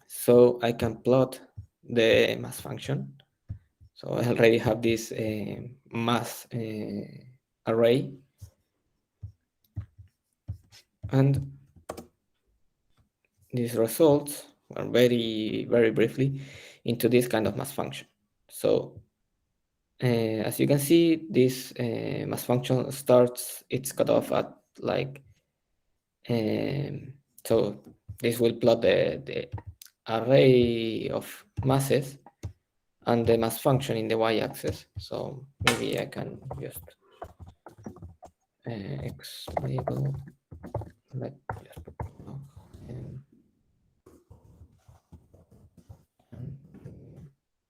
So I can plot the mass function. So I already have this mass array. And these results are very, very briefly into this kind of mass function. So as you can see, this mass function starts its cutoff at like So this will plot the array of masses and the mass function in the y-axis. So maybe I can just x label. Let's just put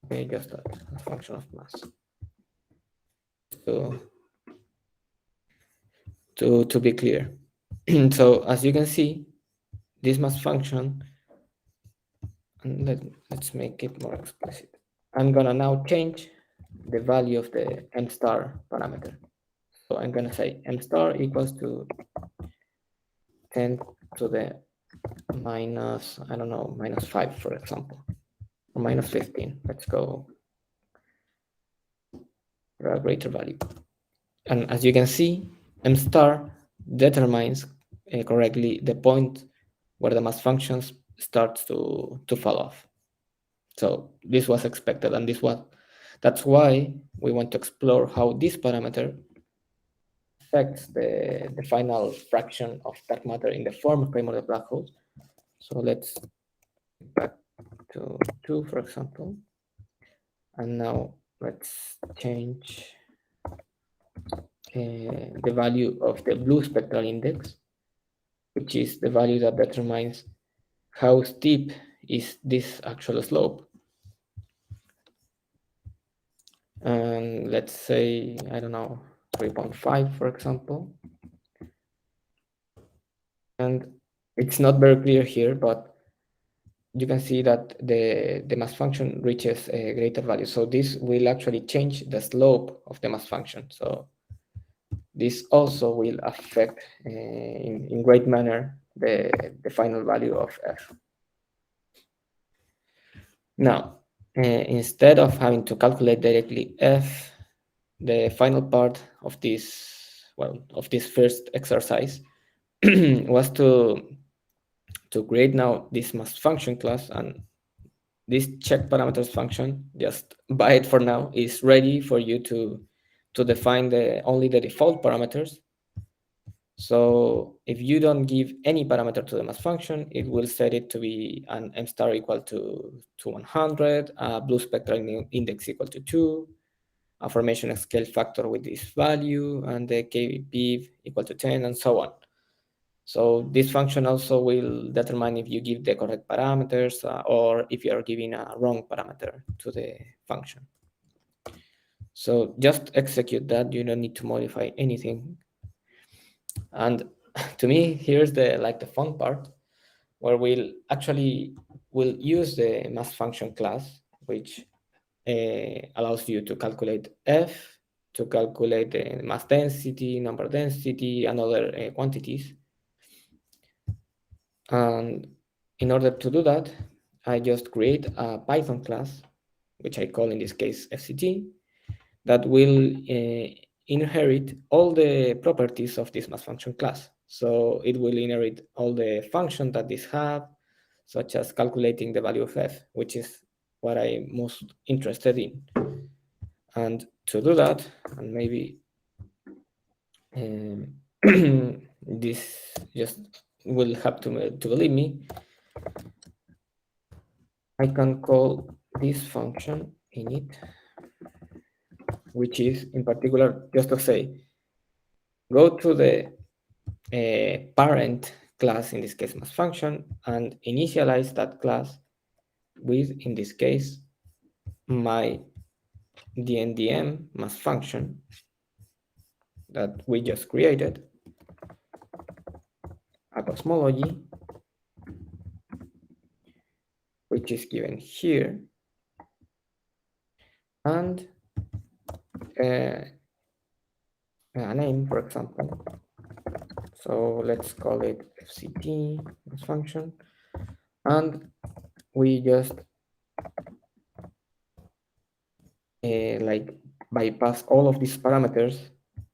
okay, just a function of mass. So to be clear, so as you can see, this mass function, and let's make it more explicit. I'm gonna now change the value of the m star parameter. So I'm gonna say m star equals to 10 to the minus, I don't know, minus 5, for example, or minus 15. Let's go for a greater value. And as you can see, m star determines correctly the point where the mass functions starts to fall off. So this was expected, and that's why we want to explore how this parameter affects the final fraction of dark matter in the form of primordial black holes. So let's back to 2, for example. And now let's change the value of the blue spectral index, which is the value that determines how steep is this actual slope. And let's say, I don't know, 3.5, for example. And it's not very clear here, but you can see that the mass function reaches a greater value. So this will actually change the slope of the mass function. So this also will affect in great manner the final value of f. Now, instead of having to calculate directly f, the final part of this, of this first exercise was to create now this mass function class, and this check parameters function, just by it for now, is ready for you to define only the default parameters. So if you don't give any parameter to the mass function, it will set it to be an m star equal to 100, a blue spectral index equal to 2, a formation scale factor with this value, and the kb equal to 10, and so on. So this function also will determine if you give the correct parameters or if you are giving a wrong parameter to the function. So just execute that. You don't need to modify anything. And to me, here's the fun part, where we'll use the mass function class, which allows you to calculate f, to calculate the mass density, number density, and other quantities. And in order to do that, I just create a Python class, which I call in this case FCT, that will inherit all the properties of this mass function class. So it will inherit all the functions that this have, such as calculating the value of f, which is what I'm most interested in. And to do that, and maybe this just will have to believe me, I can call this function init, which is in particular just to say, go to the parent class, in this case mass function, and initialize that class with, in this case, my dndm mass function that we just created, a cosmology, which is given here, and a name, for example. So let's call it fct mass function, and we just like bypass all of these parameters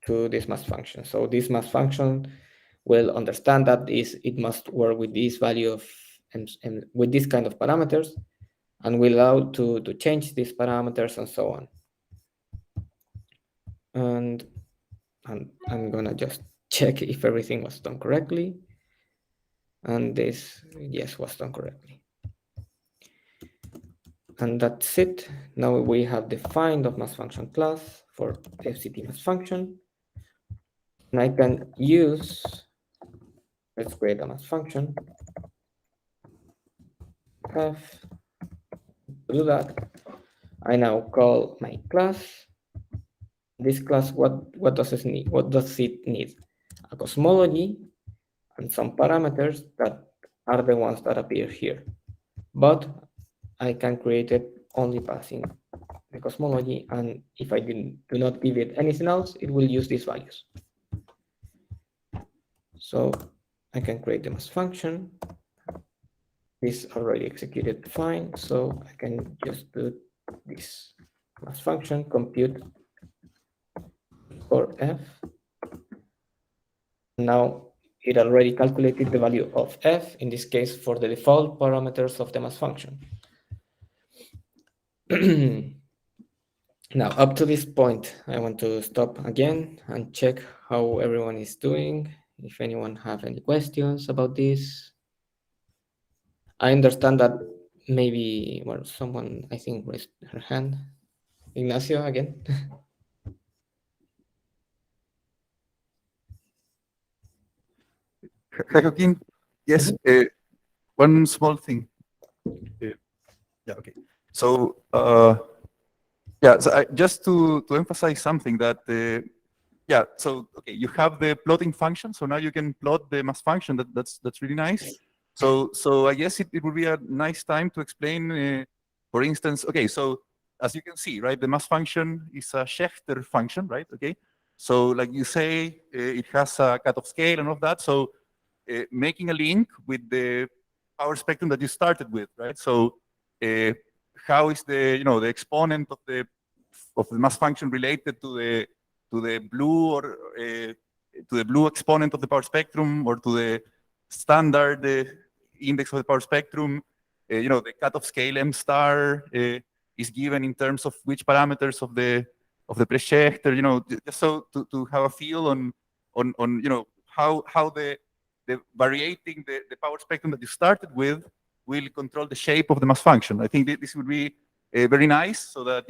to this mass function. So this mass function will understand that it must work with this value of and with this kind of parameters, and will allow to change these parameters and so on. And I'm gonna just check if everything was done correctly. And this, yes, was done correctly. And that's it. Now we have defined the mass function class for FCP mass function. And I can use, let's create a mass function, F. To do that, I now call my class. This class, what does it need? What does it need? A cosmology and some parameters that are the ones that appear here. But I can create it only passing the cosmology, and if I do not give it anything else, it will use these values. So I can create the mass function. This already executed fine, so I can just do this mass function compute for f. Now it already calculated the value of f, in this case for the default parameters of the mass function. Now, up to this point, I want to stop again and check how everyone is doing. If anyone have any questions about this. I understand that maybe, well, someone, I think, raised her hand. Ignacio, again. Hi, Joaquin. Yes, one small thing. Yeah, okay. So, yeah, so just to emphasize something that, yeah, so, okay, you have the plotting function, so now you can plot the mass function, that's really nice. So I guess it would be a nice time to explain, for instance, okay, so as you can see, right, the mass function is a Schecter function, right, okay? So like you say, it has a cutoff scale and all of that, so making a link with the power spectrum that you started with, right? So how is the the exponent of the mass function related to the blue or to the blue exponent of the power spectrum or to the standard index of the power spectrum? The cutoff scale m star is given in terms of which parameters of the Press-Schecter, just so to have a feel on how the variating the power spectrum that you started with will control the shape of the mass function. I think this would be very nice, so that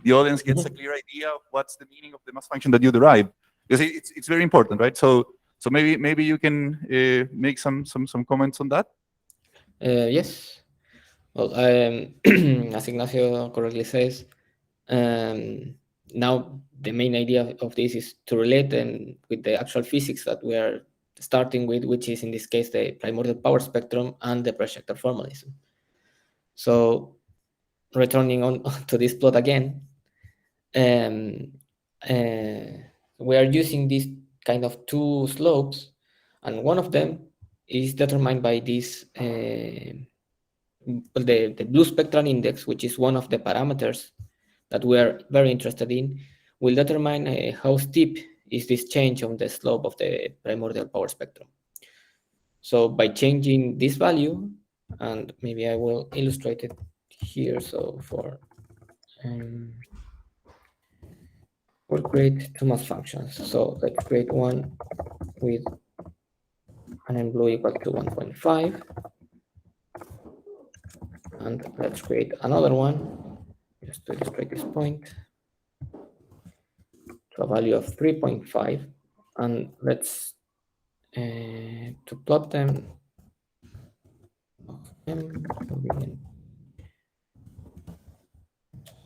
the audience gets a clear idea of what's the meaning of the mass function that you derive, because it's very important, right? So maybe you can make some comments on that. Yes. Well, as Ignacio correctly says, now the main idea of this is to relate them with the actual physics that we are starting with, which is in this case the primordial power spectrum and the Press-Schecter formalism. So returning on to this plot again, we are using these kind of two slopes, and one of them is determined by this the blue spectral index, which is one of the parameters that we are very interested in, will determine how steep is this change on the slope of the primordial power spectrum. So by changing this value, and maybe I will illustrate it here. So we'll create two mass functions. So let's create one with an n blue equal to 1.5. And let's create another one, just to illustrate this point, to a value of 3.5. And let's, to plot them,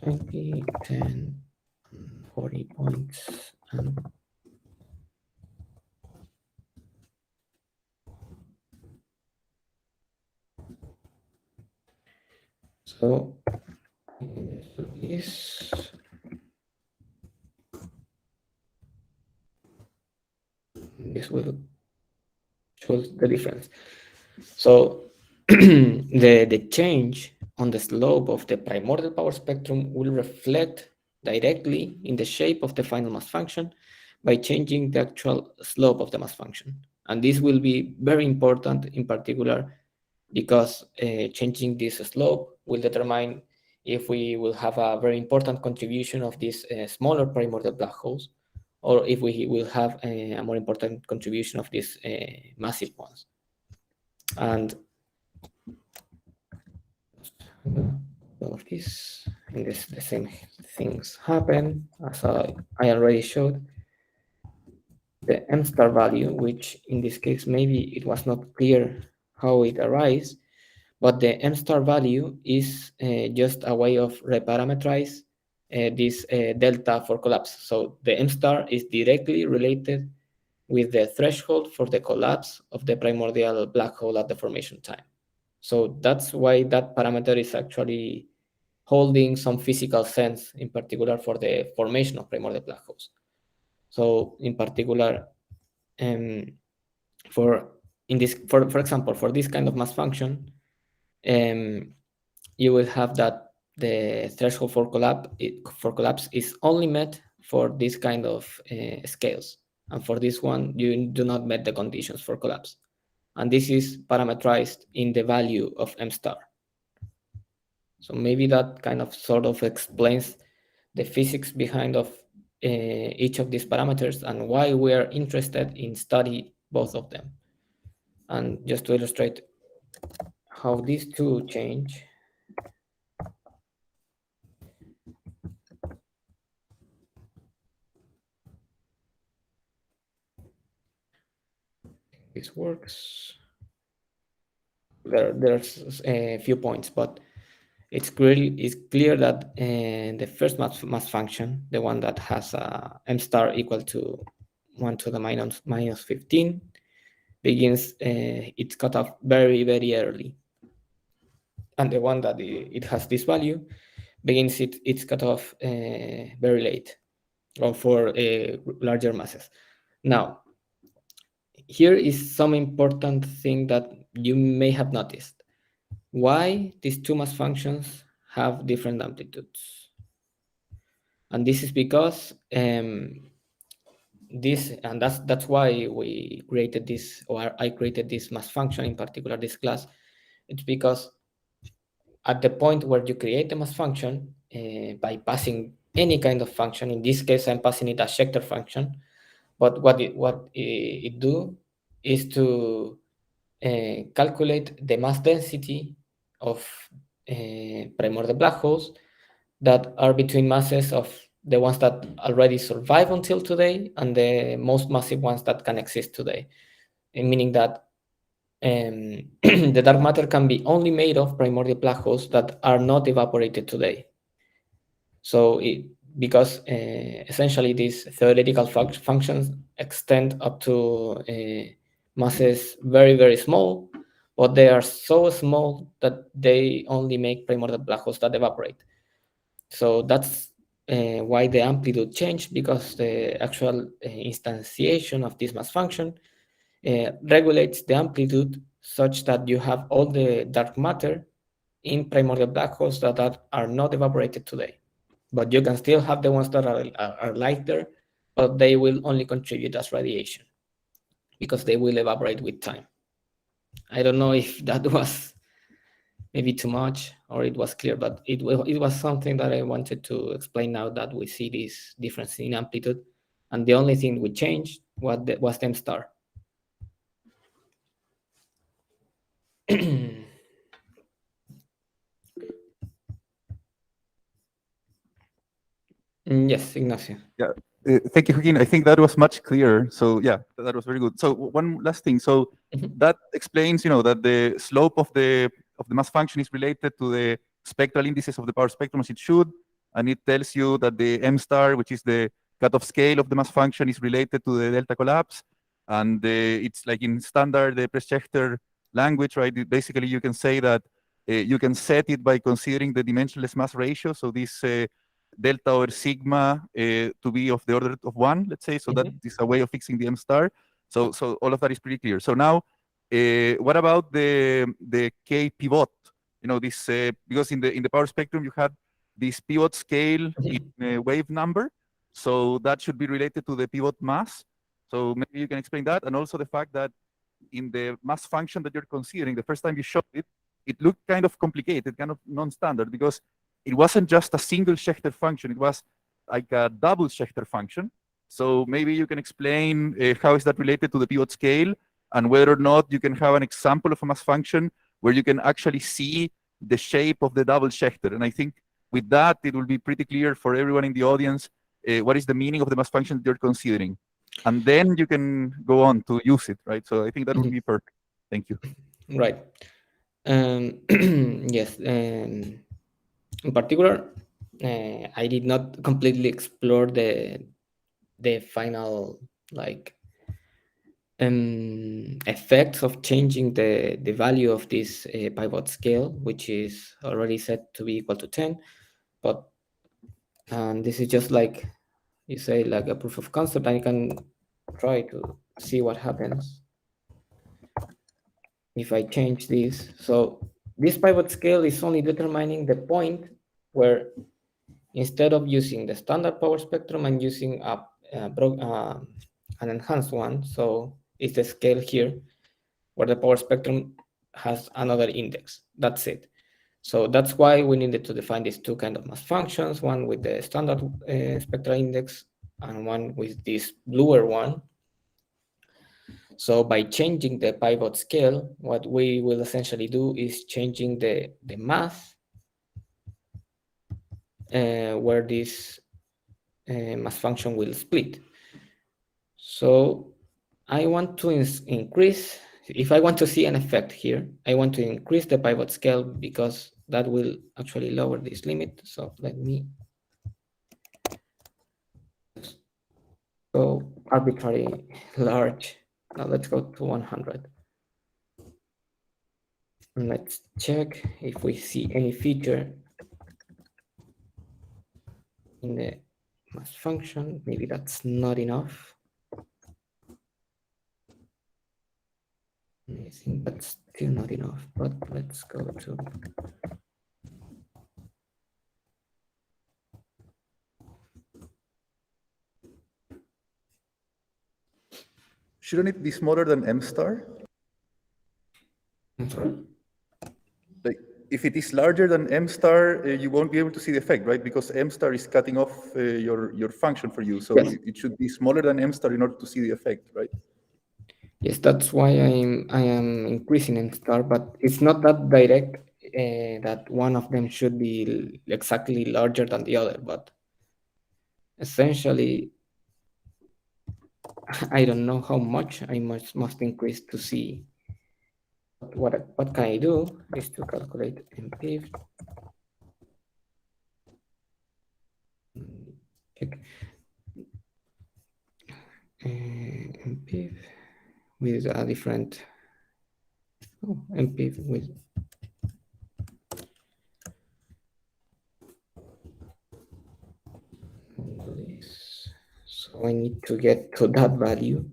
20, 10, 40 points. And so this will show the difference. So the change on the slope of the primordial power spectrum will reflect directly in the shape of the final mass function by changing the actual slope of the mass function. And this will be very important in particular because changing this slope will determine if we will have a very important contribution of these smaller primordial black holes, or if we will have a more important contribution of these massive ones. And all of this, and this, the same things happen as I already showed. The m star value, which in this case maybe it was not clear how it arises, but the m star value is just a way of reparameterize this delta for collapse. So the m star is directly related with the threshold for the collapse of the primordial black hole at the formation time. So that's why that parameter is actually holding some physical sense, in particular for the formation of primordial black holes. So in particular, for example, for this kind of mass function, you will have that the threshold for collapse is only met for this kind of scales, and for this one you do not met the conditions for collapse, and this is parameterized in the value of m star. So maybe that kind of sort of explains the physics behind of each of these parameters and why we are interested in study both of them. And just to illustrate how these two change, this works. There's a few points, but it's clear that the first mass function, the one that has m star equal to 1 to the minus 15, begins its cutoff very, very early. And the one that it has this value begins its cutoff very late, or for larger masses. Now, here is some important thing that you may have noticed. Why these two mass functions have different amplitudes. And this is because that's why we created this, or I created this mass function, in particular this class. It's because at the point where you create the mass function, by passing any kind of function, in this case I'm passing it a Schecter function, but what it do is to calculate the mass density of primordial black holes that are between masses of the ones that already survive until today and the most massive ones that can exist today, meaning that the dark matter can be only made of primordial black holes that are not evaporated today. So because essentially these theoretical functions extend up to masses very, very small, but they are so small that they only make primordial black holes that evaporate. So that's why the amplitude changed, because the actual instantiation of this mass function regulates the amplitude such that you have all the dark matter in primordial black holes that are not evaporated today. But you can still have the ones that are lighter, but they will only contribute as radiation because they will evaporate with time. I don't know if that was maybe too much or it was clear, but it was something that I wanted to explain now that we see this difference in amplitude. And the only thing we changed was the m star. Yes, Ignacio. Yeah, thank you, Joaquin. I think that was much clearer. So yeah, that was very good. So one last thing. So that explains, that the slope of the mass function is related to the spectral indices of the power spectrum as it should, and it tells you that the m star, which is the cutoff scale of the mass function, is related to the delta collapse, and it's like in standard the Press-Schecter language, right? Basically, you can say that you can set it by considering the dimensionless mass ratio. So this delta over sigma to be of the order of 1, let's say. So that is a way of fixing the m star. So all of that is pretty clear. So now, what about the k pivot? This because in the power spectrum you had this pivot scale in wave number. So that should be related to the pivot mass. So maybe you can explain that, and also the fact that in the mass function that you're considering, the first time you showed it, it looked kind of complicated, kind of non-standard, because it wasn't just a single Schecter function, it was like a double Schecter function. So maybe you can explain how is that related to the pivot scale, and whether or not you can have an example of a mass function where you can actually see the shape of the double Schecter. And I think with that, it will be pretty clear for everyone in the audience what is the meaning of the mass function that you're considering. And then you can go on to use it, right? So I think that would be perfect. Thank you. Right. Yes. In particular, I did not completely explore the final effects of changing the value of this pivot scale, which is already set to be equal to 10. But this is just like you say, like a proof of concept. I can try to see what happens if I change this. So this pivot scale is only determining the point where, instead of using the standard power spectrum, I'm using an enhanced one. So it's the scale here where the power spectrum has another index. That's it. So that's why we needed to define these two kind of mass functions, one with the standard spectral index and one with this bluer one. So by changing the pivot scale, what we will essentially do is changing the mass where this mass function will split. So I want to increase, if I want to see an effect here, I want to increase the pivot scale because that will actually lower this limit. So let me go arbitrarily large. Now let's go to 100. And let's check if we see any feature in the mass function. Maybe that's not enough. I think that's still not enough, but let's go to Shouldn't it be smaller than m star? I'm sorry. Like, if it is larger than m star, you won't be able to see the effect, right? Because m star is cutting off your function for you. So Yes. it should be smaller than m star in order to see the effect, right? Yes, that's why I am increasing m star, but it's not that direct that one of them should be exactly larger than the other. But essentially, I don't know how much I must increase to see. What can I do is to calculate MPIV. Check MPIV with a different MPIV with this. So I need to get to that value.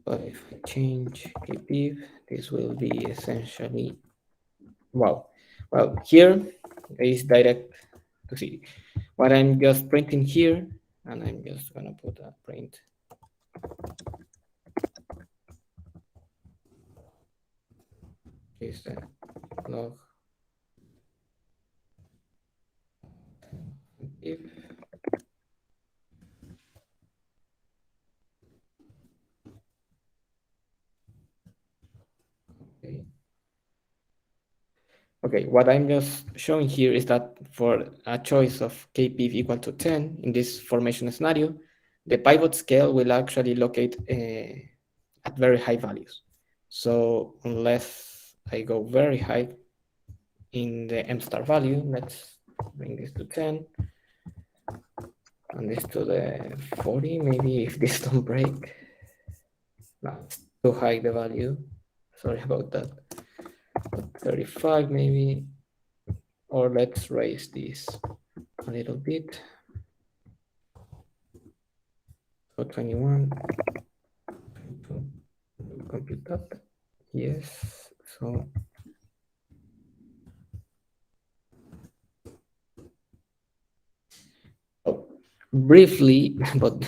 But if I change KPIV, this will be essentially, wow. Well, here is direct to see. What I'm just printing here, and I'm just gonna put a print. Is the log if okay, what I'm just showing here is that for a choice of KPIV equal to 10 in this formation scenario, the pivot scale will actually locate at very high values. So unless I go very high in the m star value, let's bring this to 10 and this to the 40, maybe if this don't break. No, it's too high the value. Sorry about that. 35 maybe, or let's raise this a little bit. So 21. Compute that. Yes. So briefly, but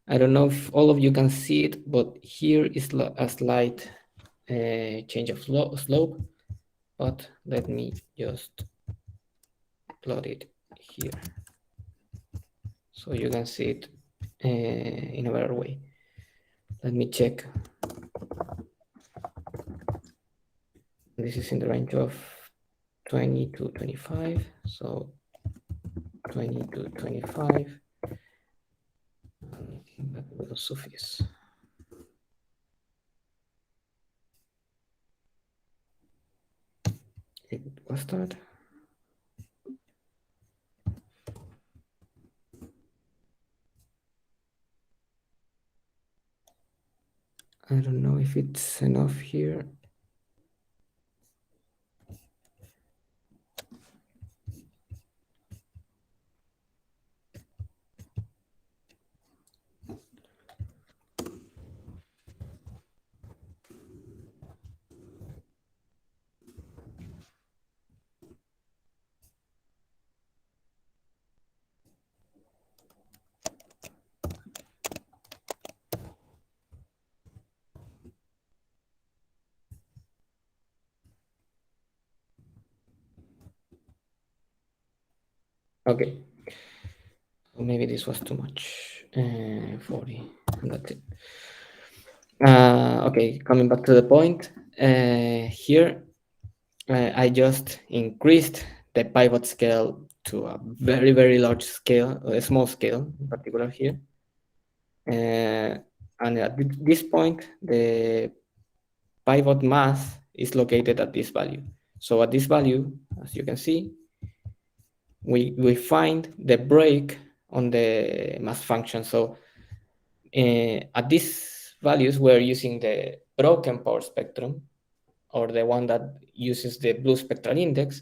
I don't know if all of you can see it, but here is a slight change of slope, but let me just plot it here so you can see it in a better way. Let me check. This is in the range of 20 to 25. So 20 to 25. Back with the Sufis. It was that. I don't know if it's enough here. Okay, maybe this was too much. 40, and that's it. Okay, coming back to the point. Here, I just increased the pivot scale to a very, very large scale, a small scale in particular here. And at this point, the pivot mass is located at this value. So at this value, as you can see, we find the break on the mass function. So at these values, we're using the broken power spectrum, or the one that uses the blue spectral index.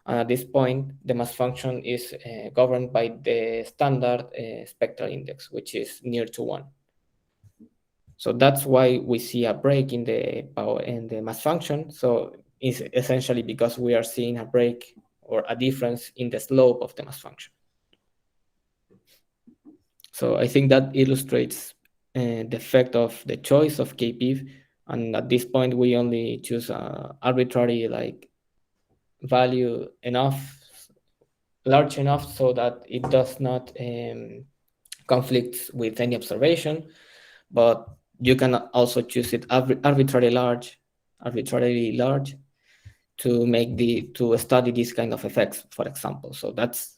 And at this point, the mass function is governed by the standard spectral index, which is near to 1. So that's why we see a break in the power and the mass function. So it's essentially because we are seeing a break or a difference in the slope of the mass function. So I think that illustrates the effect of the choice of KPIV. And at this point, we only choose an arbitrary value large enough so that it does not conflict with any observation. But you can also choose it arbitrarily large to study these kind of effects, for example. So that's,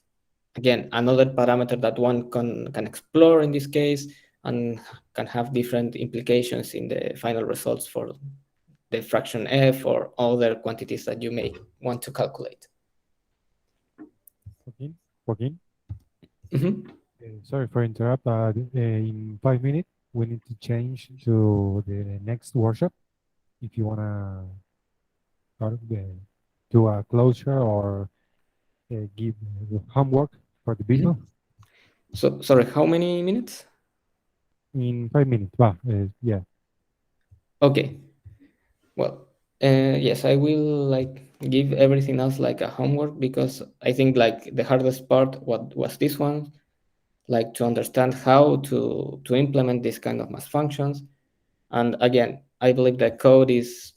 again, another parameter that one can explore in this case and can have different implications in the final results for the fraction f or other quantities that you may want to calculate. Joaquin? Mm-hmm. Sorry for interrupt, but in 5 minutes, we need to change to the next workshop. If you want to do a closure or give homework for the people. So, sorry, how many minutes? In 5 minutes, yeah. Okay. Well, yes, I will give everything else like a homework, because I think the hardest part was this one, to understand how to implement this kind of mass functions. And again, I believe that code is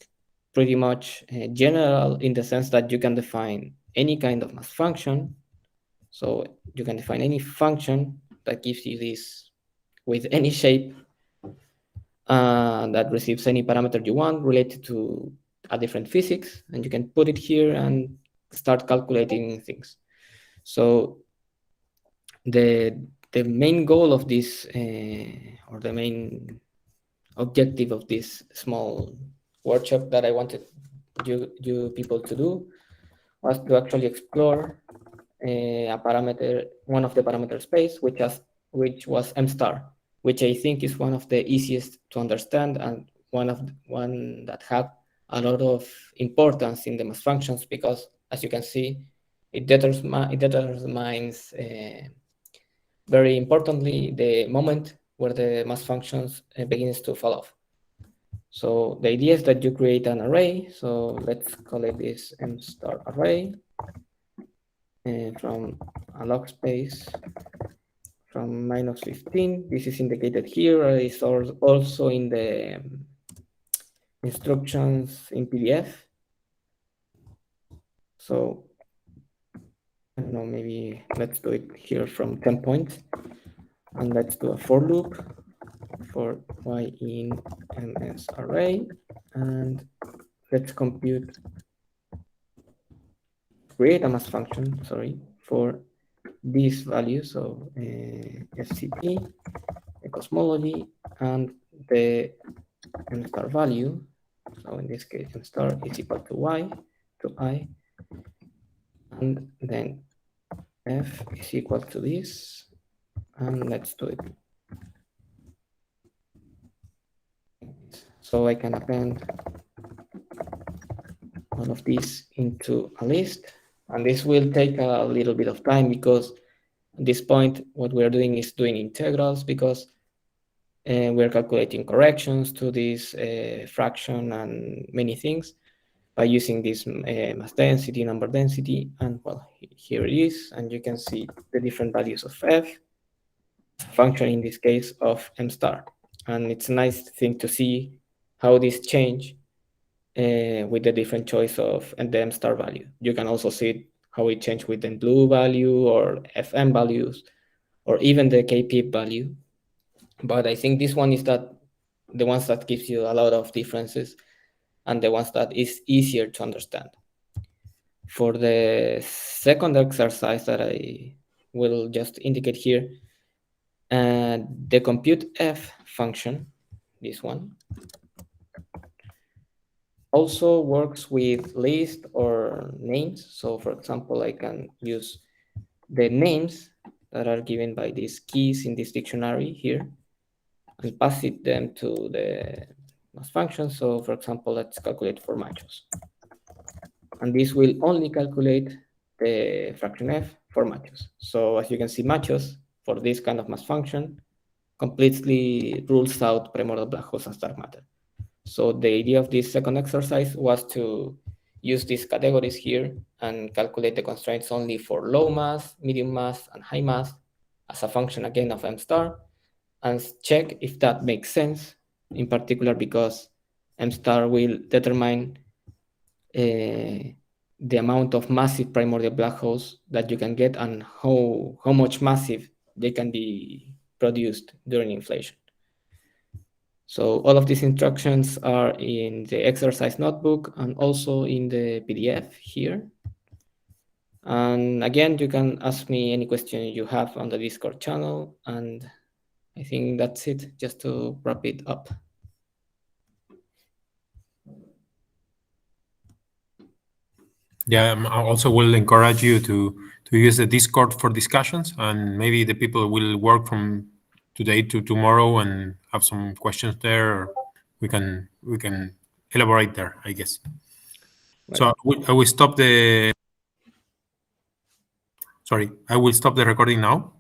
pretty much general in the sense that you can define any kind of mass function. So you can define any function that gives you this with any shape that receives any parameter you want related to a different physics, and you can put it here and start calculating things. So the main goal of this, or the main objective of this small workshop that I wanted you people to do, was to actually explore one of the parameter space, which was M star, which I think is one of the easiest to understand and one that have a lot of importance in the mass functions, because as you can see, it determines very importantly the moment where the mass functions begins to fall off. So the idea is that you create an array. So let's call it this M star array from a log space from -15. This is indicated here. It's also in the instructions in PDF. So I don't know, maybe let's do it here from 10 points. And let's do a for loop. for y in ms array, and let's create a mass function, sorry, for this value, so FCP, the cosmology, and the m star value. So in this case, m star is equal to y to I, and then f is equal to this, and let's do it. So I can append all of this into a list, and this will take a little bit of time because at this point, what we're doing is doing integrals because we're calculating corrections to this fraction and many things by using this mass density, number density, and well, here it is, and you can see the different values of f, function in this case of m star. And it's a nice thing to see how this change with the different choice of the m star value. You can also see how it changed with the blue value or fm values, or even the kp value. But I think this one is the ones that gives you a lot of differences and the ones that is easier to understand. For the second exercise that I will just indicate here, the compute f function, this one, also works with list or names. So for example, I can use the names that are given by these keys in this dictionary here and pass them to the mass function. So for example, let's calculate for machos. And this will only calculate the fraction f for machos. So as you can see, machos for this kind of mass function completely rules out primordial black holes as dark matter. So the idea of this second exercise was to use these categories here and calculate the constraints only for low mass, medium mass, and high mass as a function again of m star, and check if that makes sense, in particular because m star will determine the amount of massive primordial black holes that you can get and how much massive they can be produced during inflation. So all of these instructions are in the exercise notebook and also in the PDF here. And again, you can ask me any question you have on the Discord channel. And I think that's it, just to wrap it up. Yeah, I also will encourage you to use the Discord for discussions, and maybe the people will work from today to tomorrow and have some questions there. Or we can elaborate there, I guess. Right. So I will stop the. Sorry, I will stop the recording now.